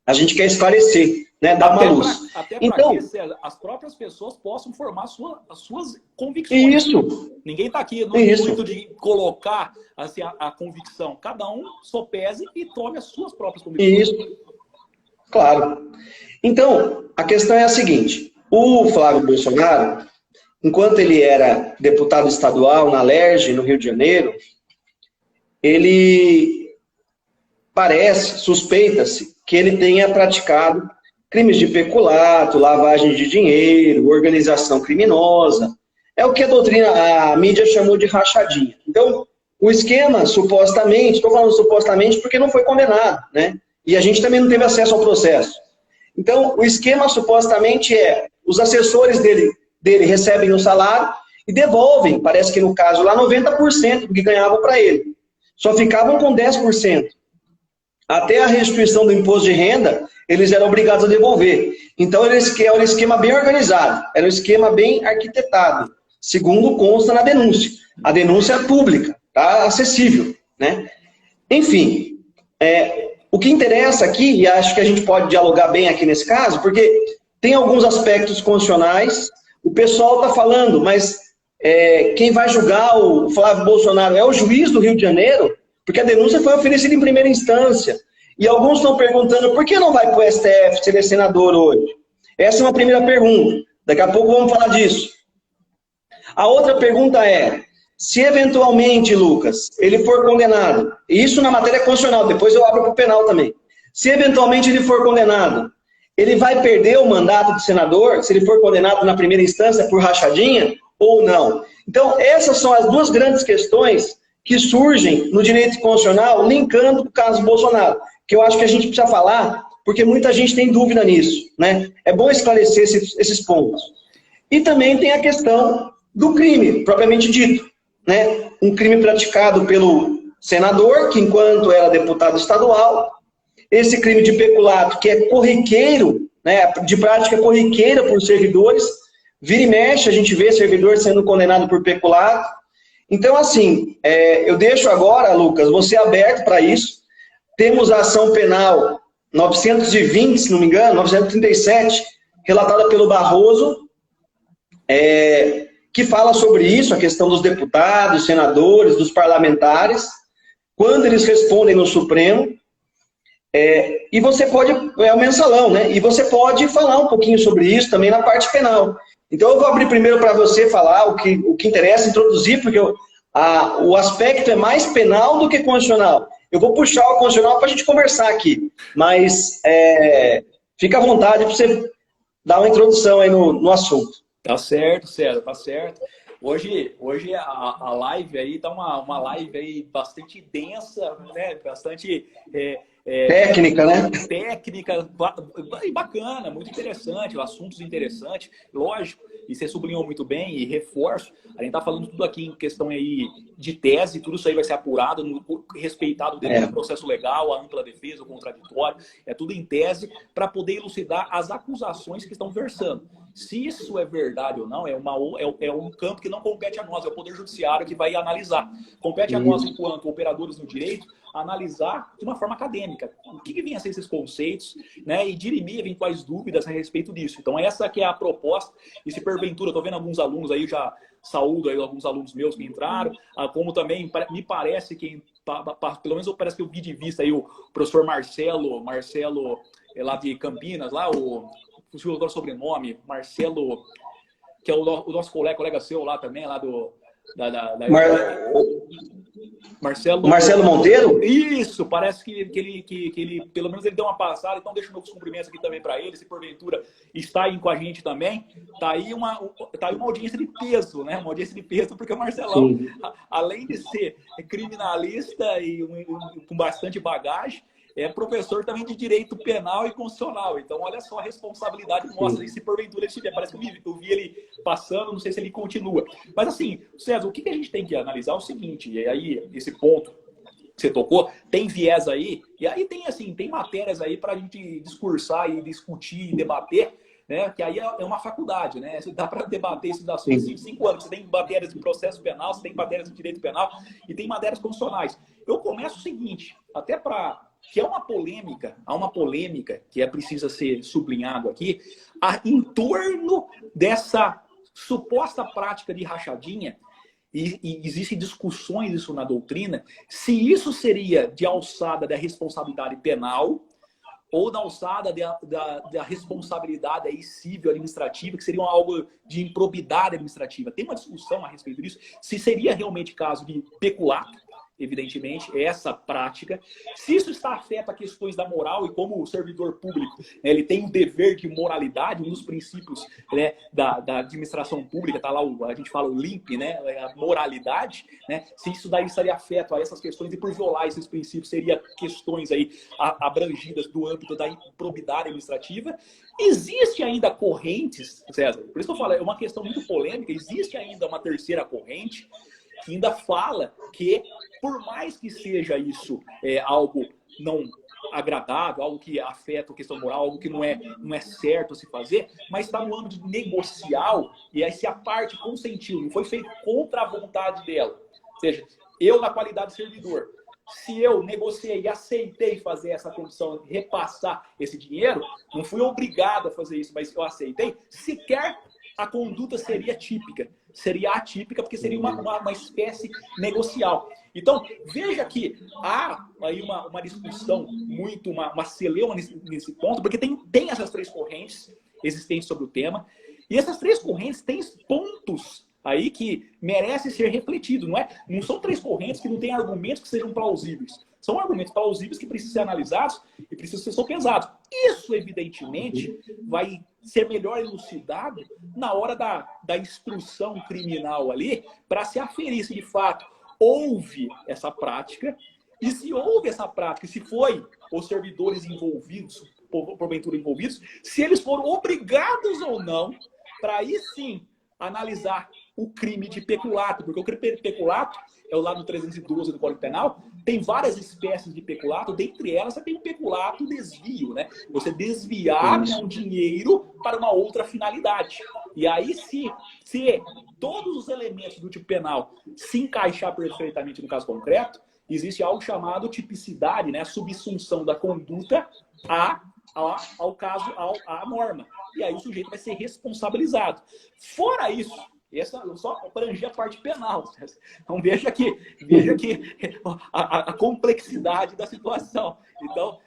Speaker 1: a gente quer esclarecer, né? Dar uma luz.
Speaker 2: Até para então, que as próprias pessoas possam formar as suas convicções.
Speaker 1: Isso.
Speaker 2: Ninguém está aqui no intuito de colocar assim, a convicção. Cada um sopese e tome as suas próprias convicções.
Speaker 1: Isso. Claro. Então, a questão é a seguinte. O Flávio Bolsonaro, enquanto ele era deputado estadual na LERJ, no Rio de Janeiro, ele suspeita-se que ele tenha praticado crimes de peculato, lavagem de dinheiro, organização criminosa, é o que a doutrina, a mídia chamou de rachadinha. Então, o esquema, supostamente, estou falando supostamente porque não foi condenado, né? E a gente também não teve acesso ao processo. Então, o esquema supostamente é, os assessores dele recebem o salário e devolvem, parece que no caso lá, 90% do que ganhavam para ele. Só ficavam com 10%. Até a restituição do imposto de renda, eles eram obrigados a devolver. Então, era um esquema bem organizado, era um esquema bem arquitetado, segundo consta na denúncia. A denúncia é pública, tá acessível, né? Enfim, o que interessa aqui, e acho que a gente pode dialogar bem aqui nesse caso, porque tem alguns aspectos constitucionais, o pessoal está falando, mas quem vai julgar o Flávio Bolsonaro é o juiz do Rio de Janeiro, porque a denúncia foi oferecida em primeira instância. E alguns estão perguntando por que não vai para o STF se ele é senador hoje? Essa é uma primeira pergunta. Daqui a pouco vamos falar disso. A outra pergunta é, se eventualmente, Lucas, ele for condenado, e isso na matéria constitucional, depois eu abro para o penal também. Se eventualmente ele for condenado, ele vai perder o mandato de senador, se ele for condenado na primeira instância por rachadinha, ou não? Então, essas são as duas grandes questões que surgem no direito constitucional, linkando o caso Bolsonaro, que eu acho que a gente precisa falar, porque muita gente tem dúvida nisso, né? É bom esclarecer esses pontos. E também tem a questão do crime, propriamente dito, né? Um crime praticado pelo senador, que enquanto era deputado estadual, esse crime de peculato, que é corriqueiro, né? De prática corriqueira por servidores, vira e mexe, a gente vê servidor sendo condenado por peculato. Então, assim, eu deixo agora, Lucas, você aberto para isso. Temos a ação penal 920, se não me engano, 937, relatada pelo Barroso, que fala sobre isso, a questão dos deputados, senadores, dos parlamentares, quando eles respondem no Supremo. E você pode, é o mensalão, né? E você pode falar um pouquinho sobre isso também na parte penal. Então eu vou abrir primeiro para você falar o que interessa, introduzir, porque o aspecto é mais penal do que constitucional. Eu vou puxar o constitucional para a gente conversar aqui, mas fica à vontade para você dar uma introdução aí no assunto.
Speaker 2: Tá certo, César, tá certo. Hoje a live aí tá uma live aí bastante densa, né? Bastante
Speaker 1: técnica, né?
Speaker 2: Técnica e bacana, muito interessante, assuntos interessantes, lógico, e você sublinhou muito bem e reforço, a gente tá falando tudo aqui em questão aí de tese, tudo isso aí vai ser apurado, respeitado dentro do processo legal, a ampla defesa, o contraditório, é tudo em tese para poder elucidar as acusações que estão versando. Se isso é verdade ou não, é um campo que não compete a nós, é o Poder Judiciário que vai analisar. Compete a nós, enquanto operadores no direito, analisar de uma forma acadêmica o que vem a ser esses conceitos, né, e dirimir eventuais dúvidas a respeito disso. Então essa que é a proposta, e se porventura, eu estou vendo alguns alunos aí, já saúdo aí alguns alunos meus que entraram, como também me parece que, pelo menos parece que eu vi de vista aí o professor Marcelo lá de Campinas, lá fugiu agora o sobrenome, Marcelo, que é o nosso colega seu lá também, lá do...
Speaker 1: Marcelo Monteiro?
Speaker 2: Isso, parece que ele, pelo menos ele deu uma passada, então deixa meus cumprimentos aqui também para ele, se porventura está aí com a gente também. Tá aí uma audiência de peso, né? Uma audiência de peso, porque o Marcelão, além de ser criminalista e com bastante bagagem, é professor também de direito penal e constitucional. Então, olha só a responsabilidade mostra. E se porventura ele estiver, parece que eu vi ele passando, não sei se ele continua. Mas assim, César, o que a gente tem que analisar é o seguinte, e aí esse ponto que você tocou, tem viés aí, e aí tem matérias aí para a gente discursar e discutir e debater, né? Que aí é uma faculdade, né? Dá para debater esses assuntos em 5 anos. Você tem matérias de processo penal, você tem matérias de direito penal e tem matérias constitucionais. Eu começo o seguinte, até para... que há uma polêmica que precisa ser sublinhado aqui, em torno dessa suposta prática de rachadinha, e existem discussões isso na doutrina, se isso seria de alçada da responsabilidade penal ou da alçada da responsabilidade aí civil administrativa, que seria algo de improbidade administrativa. Tem uma discussão a respeito disso, se seria realmente caso de peculato, evidentemente, essa prática. Se isso está afeto a questões da moral, e como o servidor público, né, ele tem um dever de moralidade, um dos princípios, né, da administração pública, tá lá, a gente fala o LIMP, né, a moralidade, né, se isso daí estaria afeto a essas questões, e por violar esses princípios, seria questões aí abrangidas do âmbito da improbidade administrativa. Existe ainda correntes, César, por isso que eu falo, é uma questão muito polêmica, existe ainda uma terceira corrente que ainda fala que, por mais que seja isso algo não agradável, algo que afeta a questão moral, algo que não é certo se fazer, mas está no âmbito negocial, e aí se a parte consentiu, não foi feito contra a vontade dela. Ou seja, eu, na qualidade de servidor, se eu negociei e aceitei fazer essa condição, repassar esse dinheiro, não fui obrigado a fazer isso, mas eu aceitei, sequer a conduta seria típica. Seria atípica, porque seria uma espécie negocial. Então, veja que há aí uma discussão muito, uma celeuma nesse ponto, porque tem essas três correntes existentes sobre o tema, e essas três correntes têm pontos aí que merecem ser refletidos. Não são três correntes que não têm argumentos que sejam plausíveis. São argumentos plausíveis que precisam ser analisados e precisam ser sopesados. Isso, evidentemente, vai ser melhor elucidado na hora da instrução criminal ali, para se aferir se de fato houve essa prática, e se houve essa prática, se foi os servidores envolvidos, porventura envolvidos, se eles foram obrigados ou não, para aí sim analisar o crime de peculato, porque o crime de peculato é o lado 312 do Código Penal, tem várias espécies de peculato, dentre elas você tem o peculato desvio, né? Você desviar um dinheiro para uma outra finalidade. E aí, se todos os elementos do tipo penal se encaixar perfeitamente no caso concreto, existe algo chamado tipicidade, né? A subsunção da conduta ao caso, à norma. E aí o sujeito vai ser responsabilizado. Fora isso, essa só abranger a parte penal. Então veja que a complexidade da situação. Então,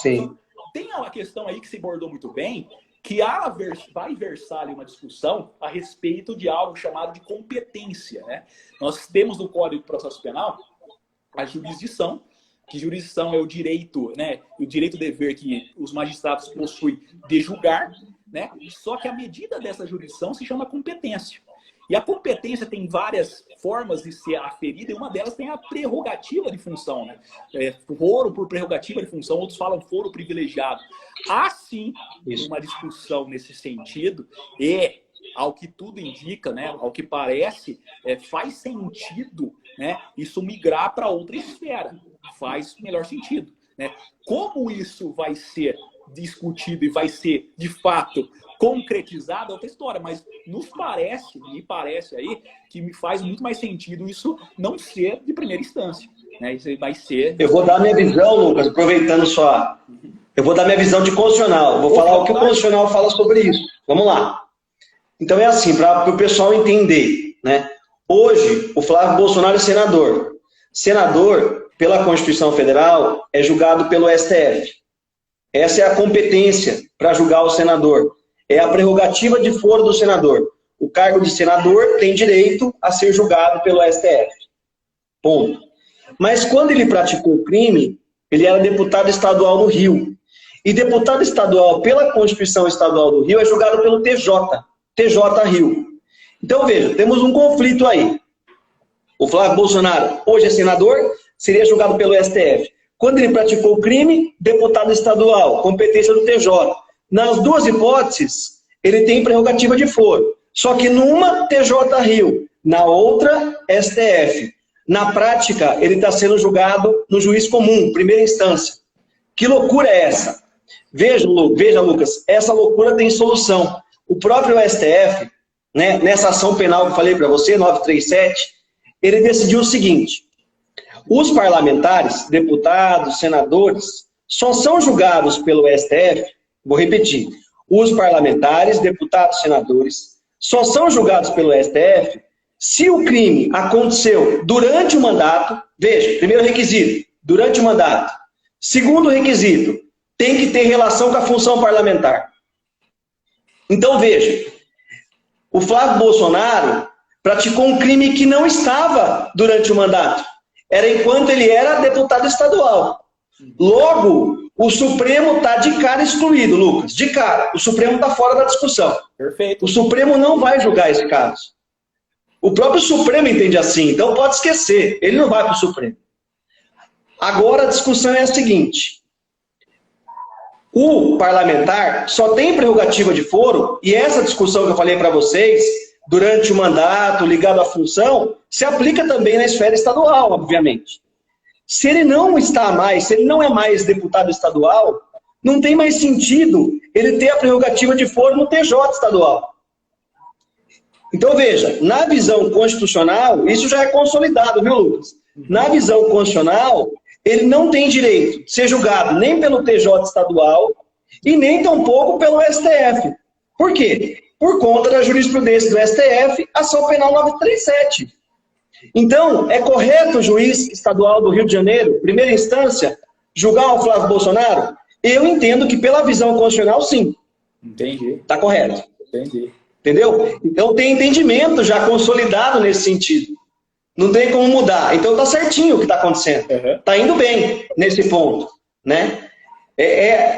Speaker 1: sim,
Speaker 2: tem uma questão aí que se abordou muito bem, que vai versar ali uma discussão a respeito de algo chamado de competência, né? Nós temos no Código de Processo Penal a jurisdição, que jurisdição é o direito, né, o direito-dever que os magistrados possuem de julgar, né? Só que a medida dessa jurisdição se chama competência. E a competência tem várias formas de ser aferida, e uma delas tem a prerrogativa de função, né? Foro por prerrogativa de função, outros falam foro privilegiado. Há sim uma discussão nesse sentido, e ao que tudo indica, né, ao que parece, faz sentido, né, isso migrar para outra esfera. Faz melhor sentido, né? Como isso vai ser discutido e vai ser, de fato, concretizado é outra história, mas me parece aí que me faz muito mais sentido isso não ser de primeira instância, né? Isso vai ser...
Speaker 1: Eu vou dar minha visão, Lucas, aproveitando sua... Eu vou dar minha visão de constitucional. Vou falar o que o constitucional fala sobre isso. Vamos lá. Então é assim, para o pessoal entender, né? Hoje, o Flávio Bolsonaro é senador. Senador, pela Constituição Federal, é julgado pelo STF. Essa é a competência para julgar o senador. É a prerrogativa de foro do senador. O cargo de senador tem direito a ser julgado pelo STF. Ponto. Mas quando ele praticou o crime, ele era deputado estadual no Rio. E deputado estadual, pela Constituição Estadual do Rio, é julgado pelo TJ Rio. Então, veja, temos um conflito aí. O Flávio Bolsonaro, hoje é senador, seria julgado pelo STF. Quando ele praticou o crime, deputado estadual, competência do TJ. Nas duas hipóteses, ele tem prerrogativa de foro. Só que numa, TJ Rio, na outra, STF. Na prática, ele está sendo julgado no juiz comum, primeira instância. Que loucura é essa? Veja, Lucas, essa loucura tem solução. O próprio STF, né, nessa ação penal que eu falei para você, 937, ele decidiu o seguinte: os parlamentares, deputados, senadores, só são julgados pelo STF, vou repetir, os parlamentares, deputados, senadores, só são julgados pelo STF se o crime aconteceu durante o mandato. Veja, primeiro requisito, durante o mandato. Segundo requisito, tem que ter relação com a função parlamentar. Então, veja, o Flávio Bolsonaro praticou um crime que não estava durante o mandato. era enquanto ele era deputado estadual. Logo, o Supremo está de cara excluído, Lucas. De cara. O Supremo está fora da discussão.
Speaker 2: Perfeito.
Speaker 1: O Supremo não vai julgar esse caso. O próprio Supremo entende assim, então pode esquecer. Ele não vai para o Supremo. Agora a discussão é a seguinte. O parlamentar só tem prerrogativa de foro, e essa discussão que eu falei para vocês, durante o mandato, ligado à função, se aplica também na esfera estadual, obviamente. Se ele não está mais, se ele não é mais deputado estadual, não tem mais sentido ele ter a prerrogativa de foro no TJ estadual. Então, veja, na visão constitucional, isso já é consolidado, viu, Lucas? Na visão constitucional, ele não tem direito de ser julgado nem pelo TJ estadual e nem tampouco pelo STF. Por quê? Por conta da jurisprudência do STF, ação penal 937. Então, é correto o juiz estadual do Rio de Janeiro, primeira instância, julgar o Flávio Bolsonaro? Eu entendo que pela visão constitucional, sim.
Speaker 2: Entendi.
Speaker 1: Está correto.
Speaker 2: Entendi.
Speaker 1: Entendeu? Então tem entendimento já consolidado nesse sentido. Não tem como mudar. Então tá certinho o que está acontecendo. Está indo bem nesse ponto. Né?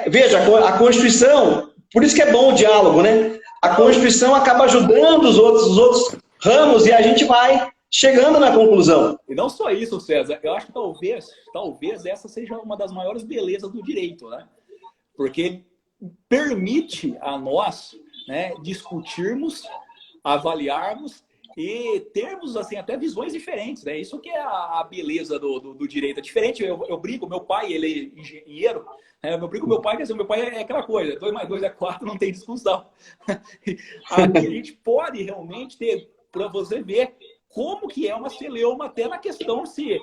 Speaker 1: Veja, a Constituição, por isso que é bom o diálogo, né? A Constituição acaba ajudando os outros ramos e a gente vai chegando na conclusão.
Speaker 2: E não só isso, César. Eu acho que talvez essa seja uma das maiores belezas do direito, né? Porque permite a nós, né, discutirmos, avaliarmos e termos assim, até visões diferentes. Né? Isso que é a beleza do direito. É diferente, eu brinco, meu pai, ele é engenheiro, né? Eu brinco com meu pai, quer dizer, meu pai é aquela coisa, 2 mais 2 é 4, não tem discussão. Aqui a gente pode realmente ter, para você ver, como que é uma celeuma até na questão se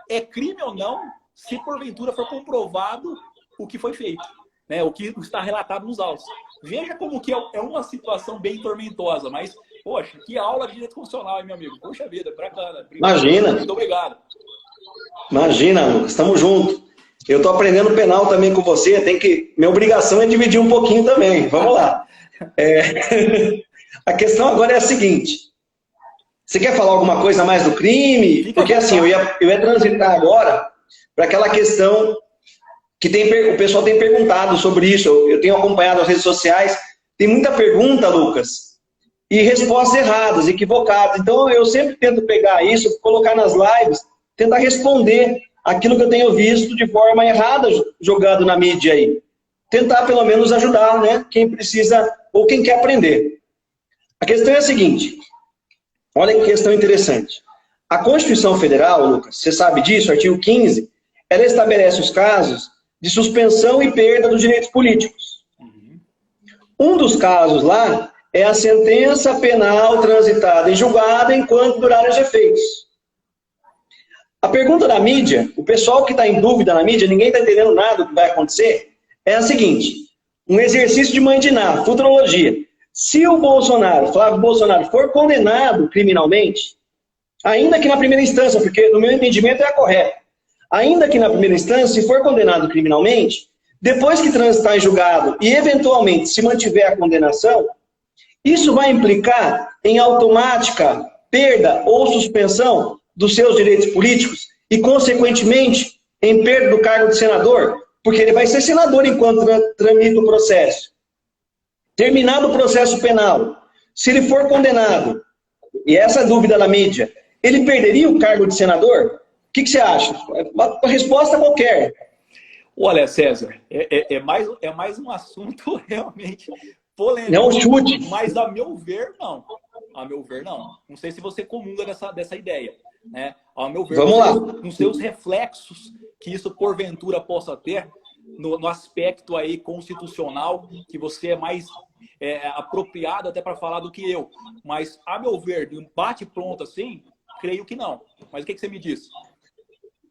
Speaker 2: é crime ou não, se porventura for comprovado o que foi feito, né? O que está relatado nos autos. Veja como que é uma situação bem tormentosa, mas, poxa, que aula de direito constitucional, hein, meu amigo? Poxa vida, bacana.
Speaker 1: Imagina.
Speaker 2: Muito obrigado.
Speaker 1: Imagina, Lucas, estamos juntos. Eu estou aprendendo penal também com você, minha obrigação é dividir um pouquinho também. Vamos lá. A questão agora é a seguinte. Você quer falar alguma coisa a mais do crime? Porque assim, eu ia transitar agora para aquela questão que o pessoal tem perguntado sobre isso. Eu tenho acompanhado as redes sociais. Tem muita pergunta, Lucas, e respostas erradas, equivocadas. Então, eu sempre tento pegar isso, colocar nas lives, tentar responder aquilo que eu tenho visto de forma errada jogado na mídia aí. Tentar, pelo menos, ajudar, né, quem precisa ou quem quer aprender. A questão é a seguinte. Olha que questão interessante. A Constituição Federal, Lucas, você sabe disso, artigo 15, ela estabelece os casos de suspensão e perda dos direitos políticos. Um dos casos lá é a sentença penal transitada em julgado enquanto durarem os efeitos. A pergunta da mídia, o pessoal que está em dúvida na mídia, ninguém está entendendo nada do que vai acontecer, é a seguinte, um exercício de mãe de Ná, futurologia. Se o Flávio Bolsonaro, for condenado criminalmente, ainda que na primeira instância, porque no meu entendimento é a correta, ainda que na primeira instância, se for condenado criminalmente, depois que transitar em julgado e eventualmente se mantiver a condenação, isso vai implicar em automática perda ou suspensão dos seus direitos políticos e, consequentemente, em perda do cargo de senador, porque ele vai ser senador enquanto tramita o processo. Terminado o processo penal, se ele for condenado, e essa é a dúvida da mídia, ele perderia o cargo de senador? O que você acha? Uma resposta qualquer.
Speaker 2: Olha, César, é mais um assunto realmente polêmico.
Speaker 1: É um chute.
Speaker 2: Mas, a meu ver, não. A meu ver, não. Não sei se você comunga dessa ideia. Né? A meu ver,
Speaker 1: vamos lá.
Speaker 2: Nos seus reflexos que isso, porventura, possa ter, no aspecto aí constitucional, que você é mais apropriado até para falar do que eu. Mas, a meu ver, de um bate-pronto assim, creio que não. Mas o que você me diz?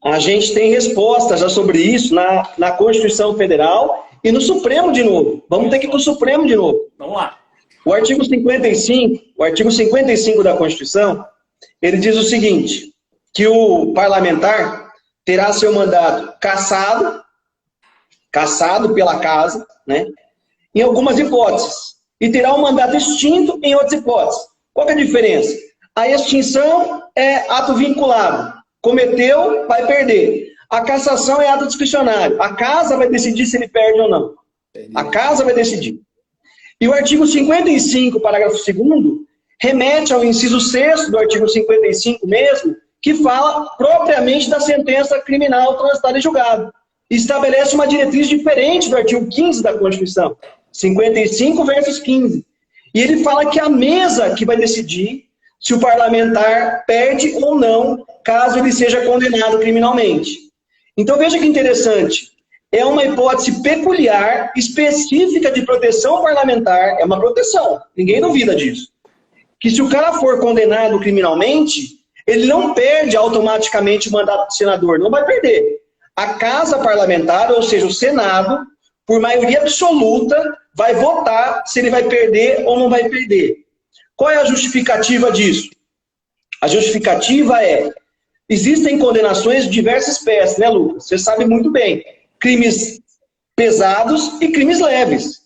Speaker 1: A gente tem respostas já sobre isso na Constituição Federal e no Supremo de novo. Vamos ter que ir para o Supremo de novo.
Speaker 2: Vamos lá.
Speaker 1: O artigo 55 da Constituição, ele diz o seguinte, que o parlamentar terá seu mandato cassado pela casa, né, em algumas hipóteses, e terá o mandato extinto em outras hipóteses. Qual que é a diferença? A extinção é ato vinculado. Cometeu, vai perder. A cassação é ato discricionário. A casa vai decidir se ele perde ou não. A casa vai decidir. E o artigo 55, parágrafo 2º, remete ao inciso 6º do artigo 55 mesmo, que fala propriamente da sentença criminal transitada em julgado. Estabelece uma diretriz diferente do artigo 15 da Constituição. 55 versus 15. E ele fala que a mesa que vai decidir se o parlamentar perde ou não, caso ele seja condenado criminalmente. Então veja que interessante. É uma hipótese peculiar, específica de proteção parlamentar. É uma proteção. Ninguém duvida disso. Que se o cara for condenado criminalmente, ele não perde automaticamente o mandato de senador. Não vai perder. A Casa Parlamentar, ou seja, o Senado, por maioria absoluta, vai votar se ele vai perder ou não vai perder. Qual é a justificativa disso? A justificativa é, existem condenações de diversas espécies, né, Lucas? Você sabe muito bem. Crimes pesados e crimes leves.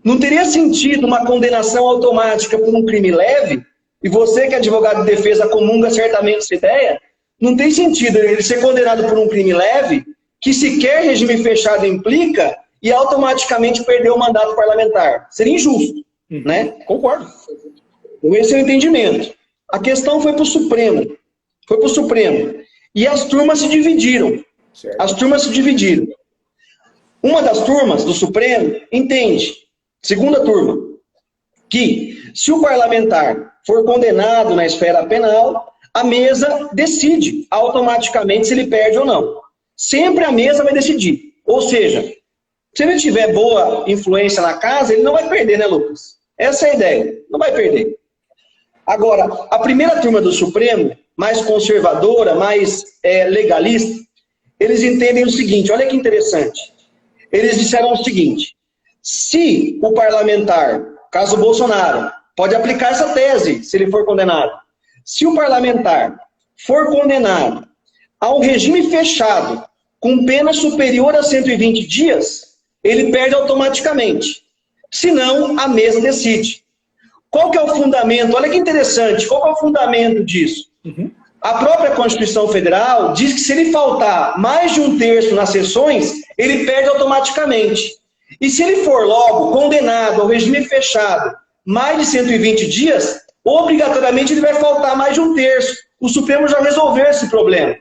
Speaker 1: Não teria sentido uma condenação automática por um crime leve, e você que é advogado de defesa comunga certamente essa ideia, não tem sentido ele ser condenado por um crime leve, que sequer regime fechado implica, e automaticamente perder o mandato parlamentar. Seria injusto, né?
Speaker 2: Concordo.
Speaker 1: Então esse é o entendimento. A questão foi para o Supremo. Foi para o Supremo. E as turmas se dividiram.
Speaker 2: Certo.
Speaker 1: As turmas se dividiram. Uma das turmas do Supremo entende, segunda turma, que se o parlamentar for condenado na esfera penal, a mesa decide automaticamente se ele perde ou não. Sempre a mesa vai decidir. Ou seja, se ele tiver boa influência na casa, ele não vai perder, né, Lucas? Essa é a ideia. Não vai perder. Agora, a primeira turma do Supremo, mais conservadora, mais legalista, eles entendem o seguinte, olha que interessante. Eles disseram o seguinte, se o parlamentar, caso Bolsonaro, pode aplicar essa tese, se ele for condenado. Se o parlamentar for condenado a um regime fechado, com pena superior a 120 dias, ele perde automaticamente. Se não, a mesa decide. Qual que é o fundamento? Olha que interessante. Qual que é o fundamento disso? A própria Constituição Federal diz que se ele faltar mais de 1/3 nas sessões, ele perde automaticamente. E se ele for logo condenado ao regime fechado mais de 120 dias, obrigatoriamente ele vai faltar mais de 1/3. O Supremo já resolveu esse problema.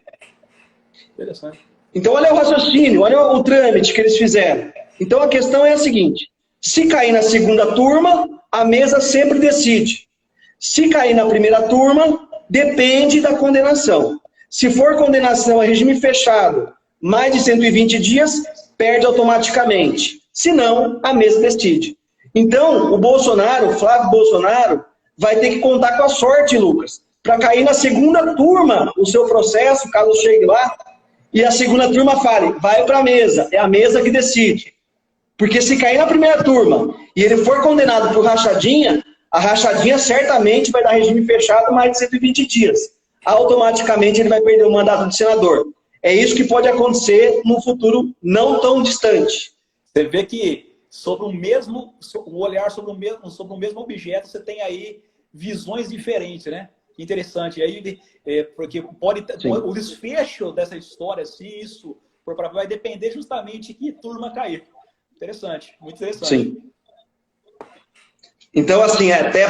Speaker 2: Interessante.
Speaker 1: Então olha o raciocínio, olha o trâmite que eles fizeram. Então a questão é a seguinte, se cair na segunda turma, a mesa sempre decide. Se cair na primeira turma, depende da condenação. Se for condenação a regime fechado, mais de 120 dias, perde automaticamente. Se não, a mesa decide. Então, o Bolsonaro, o Flávio Bolsonaro, vai ter que contar com a sorte, Lucas, para cair na segunda turma o seu processo, caso chegue lá, e a segunda turma fale, vai para a mesa, é a mesa que decide. Porque se cair na primeira turma e ele for condenado por rachadinha, a rachadinha certamente vai dar regime fechado mais de 120 dias. Automaticamente ele vai perder o mandato de senador. É isso que pode acontecer num futuro não tão distante.
Speaker 2: Você vê que sobre o olhar sobre o mesmo objeto, você tem aí visões diferentes, né? Interessante. Aí, porque o desfecho dessa história, se isso for para vai depender justamente de que turma cair. Interessante, muito interessante.
Speaker 1: Sim. Então, assim, até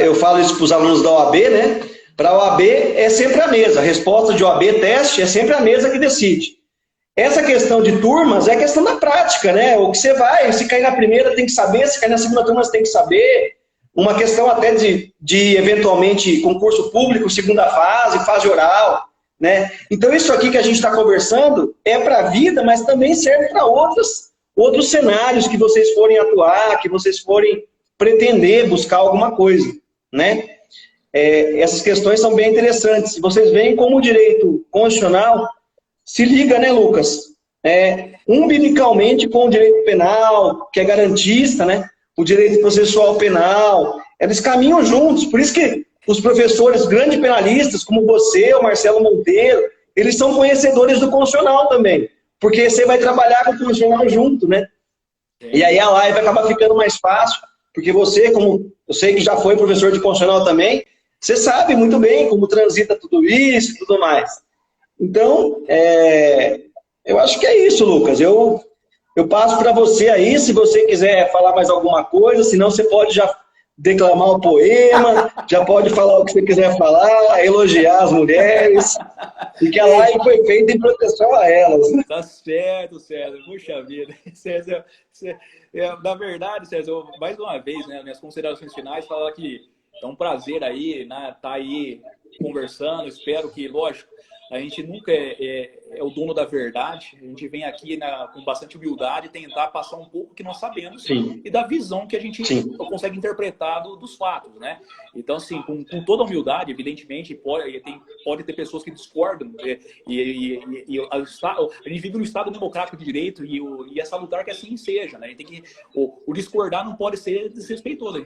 Speaker 1: eu falo isso para os alunos da OAB, né? Para a OAB é sempre a mesa. A resposta de OAB teste é sempre a mesa que decide. Essa questão de turmas é questão da prática, né? O que você vai, se cair na primeira tem que saber, se cair na segunda turma você tem que saber. Uma questão até de eventualmente, concurso público, segunda fase oral, né? Então, isso aqui que a gente está conversando é para a vida, mas também serve para outros cenários que vocês forem atuar, que vocês forem pretender buscar alguma coisa, né? Essas questões são bem interessantes. Vocês veem como o direito constitucional se liga, né, Lucas? Umbilicalmente com o direito penal, que é garantista, né? O direito processual penal, eles caminham juntos. Por isso que os professores grandes penalistas, como você, o Marcelo Monteiro, eles são conhecedores do constitucional também. Porque você vai trabalhar com o constitucional junto, né? E aí a live acaba ficando mais fácil, porque você, como eu sei que já foi professor de constitucional também, você sabe muito bem como transita tudo isso e tudo mais. Então, eu acho que é isso, Lucas. Eu passo para você aí, se você quiser falar mais alguma coisa, senão você pode já declamar o poema, já pode falar o que você quiser falar, elogiar as mulheres, porque a live foi feita em proteção a elas. Né?
Speaker 2: Tá certo, César. Puxa vida. César, na verdade, César, mais uma vez, né, minhas considerações finais, falar que é um prazer aí, né, tá aí conversando. Espero que, lógico, a gente nunca é o dono da verdade. A gente vem aqui com bastante humildade tentar passar um pouco que nós sabemos. Sim. E da visão que a gente Sim. consegue interpretar dos fatos, né? Então, assim, com toda a humildade, evidentemente, pode ter pessoas que discordam. A gente vive no Estado democrático de direito e é salutar que assim seja, né? A gente tem que, o discordar não pode ser desrespeitoso.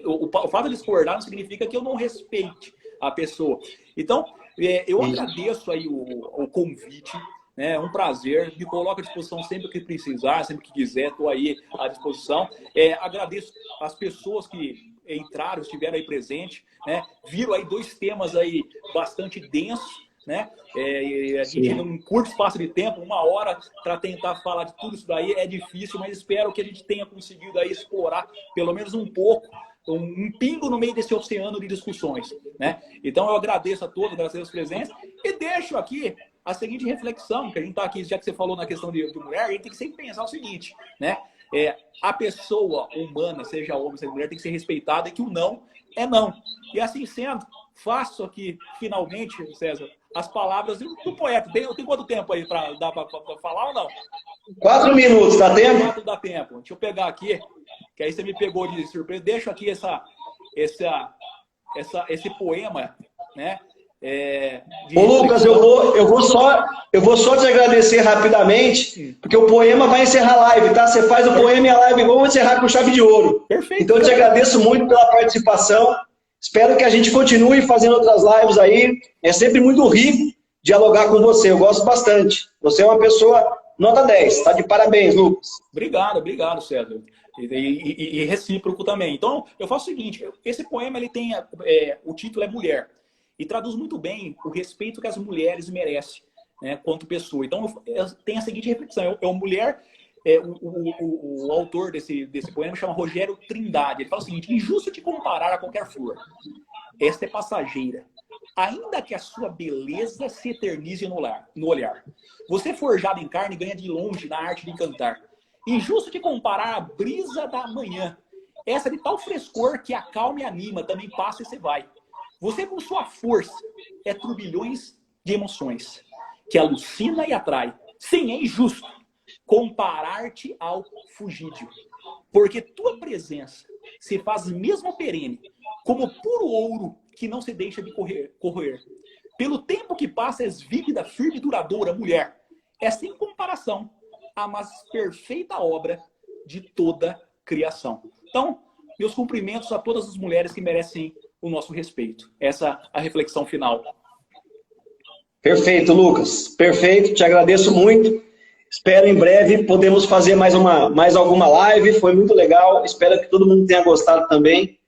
Speaker 2: O fato de discordar não significa que eu não respeite a pessoa. Então, eu agradeço aí o convite, né? É um prazer, me coloco à disposição sempre que precisar, sempre que quiser, estou aí à disposição. Agradeço as pessoas que entraram, estiveram aí presentes, né? Viram aí 2 temas aí bastante densos, né? A gente, num curto espaço de tempo, 1 hora, para tentar falar de tudo isso daí é difícil, mas espero que a gente tenha conseguido aí explorar pelo menos um pouco, um pingo no meio desse oceano de discussões, né? Então eu agradeço a todos, agradeço aos presentes e deixo aqui a seguinte reflexão, que a gente está aqui, já que você falou na questão de mulher, a gente tem que sempre pensar o seguinte, né? A pessoa humana, seja homem, seja mulher, tem que ser respeitada e que o não é não. E assim sendo, faço aqui, finalmente, César, as palavras do poeta. Tem quanto tempo aí para dar para falar ou não?
Speaker 1: 4 minutos, dá tempo?
Speaker 2: 4 dá tempo. Deixa eu pegar aqui, que aí você me pegou de surpresa. Deixo aqui esse poema, né?
Speaker 1: Ô Lucas, eu vou só te agradecer rapidamente, porque o poema vai encerrar a live, tá? Você faz o poema e a live vamos encerrar com chave de ouro.
Speaker 2: Perfeito.
Speaker 1: Então eu te agradeço muito pela participação. Espero que a gente continue fazendo outras lives aí. É sempre muito rico dialogar com você. Eu gosto bastante. Você é uma pessoa nota 10. Tá de parabéns, Lucas.
Speaker 2: Obrigado, César. E recíproco também. Então, eu faço o seguinte. Esse poema, ele tem... o título é Mulher. E traduz muito bem o respeito que as mulheres merecem, né, quanto pessoa. Então, tem a seguinte reflexão. Mulher... o autor desse poema chama Rogério Trindade. Ele fala o seguinte: injusto te comparar a qualquer flor. Esta é passageira, ainda que a sua beleza se eternize no olhar. Você forjado em carne ganha de longe na arte de cantar. Injusto te comparar a brisa da manhã. Essa de tal frescor que acalma e anima, também passa e você vai. Você com sua força é turbilhões de emoções que alucina e atrai. Sim, é injusto comparar-te ao fugídio, porque tua presença se faz mesmo perene, como puro ouro que não se deixa de corroer. Pelo tempo que passa és vívida, firme e duradoura, mulher. É sem comparação a mais perfeita obra de toda criação. Então, meus cumprimentos a todas as mulheres que merecem o nosso respeito. Essa é a reflexão final.
Speaker 1: Perfeito, Lucas. Perfeito, te agradeço muito. Espero em breve podemos fazer mais alguma live. Foi muito legal. Espero que todo mundo tenha gostado também.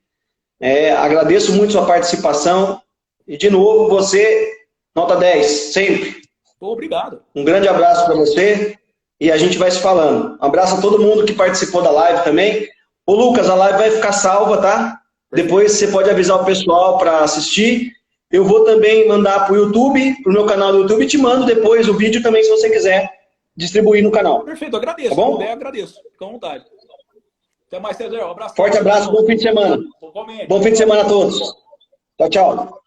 Speaker 1: Agradeço muito sua participação. E, de novo, você, nota 10, sempre.
Speaker 2: Obrigado.
Speaker 1: Um grande abraço para você e a gente vai se falando. Um abraço a todo mundo que participou da live também. Ô, Lucas, a live vai ficar salva, tá? Depois você pode avisar o pessoal para assistir. Eu vou também mandar para o YouTube, para o meu canal do YouTube, e te mando depois o vídeo também, se você quiser distribuir no canal.
Speaker 2: Perfeito, agradeço.
Speaker 1: Tá bom?
Speaker 2: Agradeço. Fica à vontade. Até mais, César. Um abraço.
Speaker 1: Forte abraço, bom fim de semana. Bom fim de semana a todos. Tchau, tchau.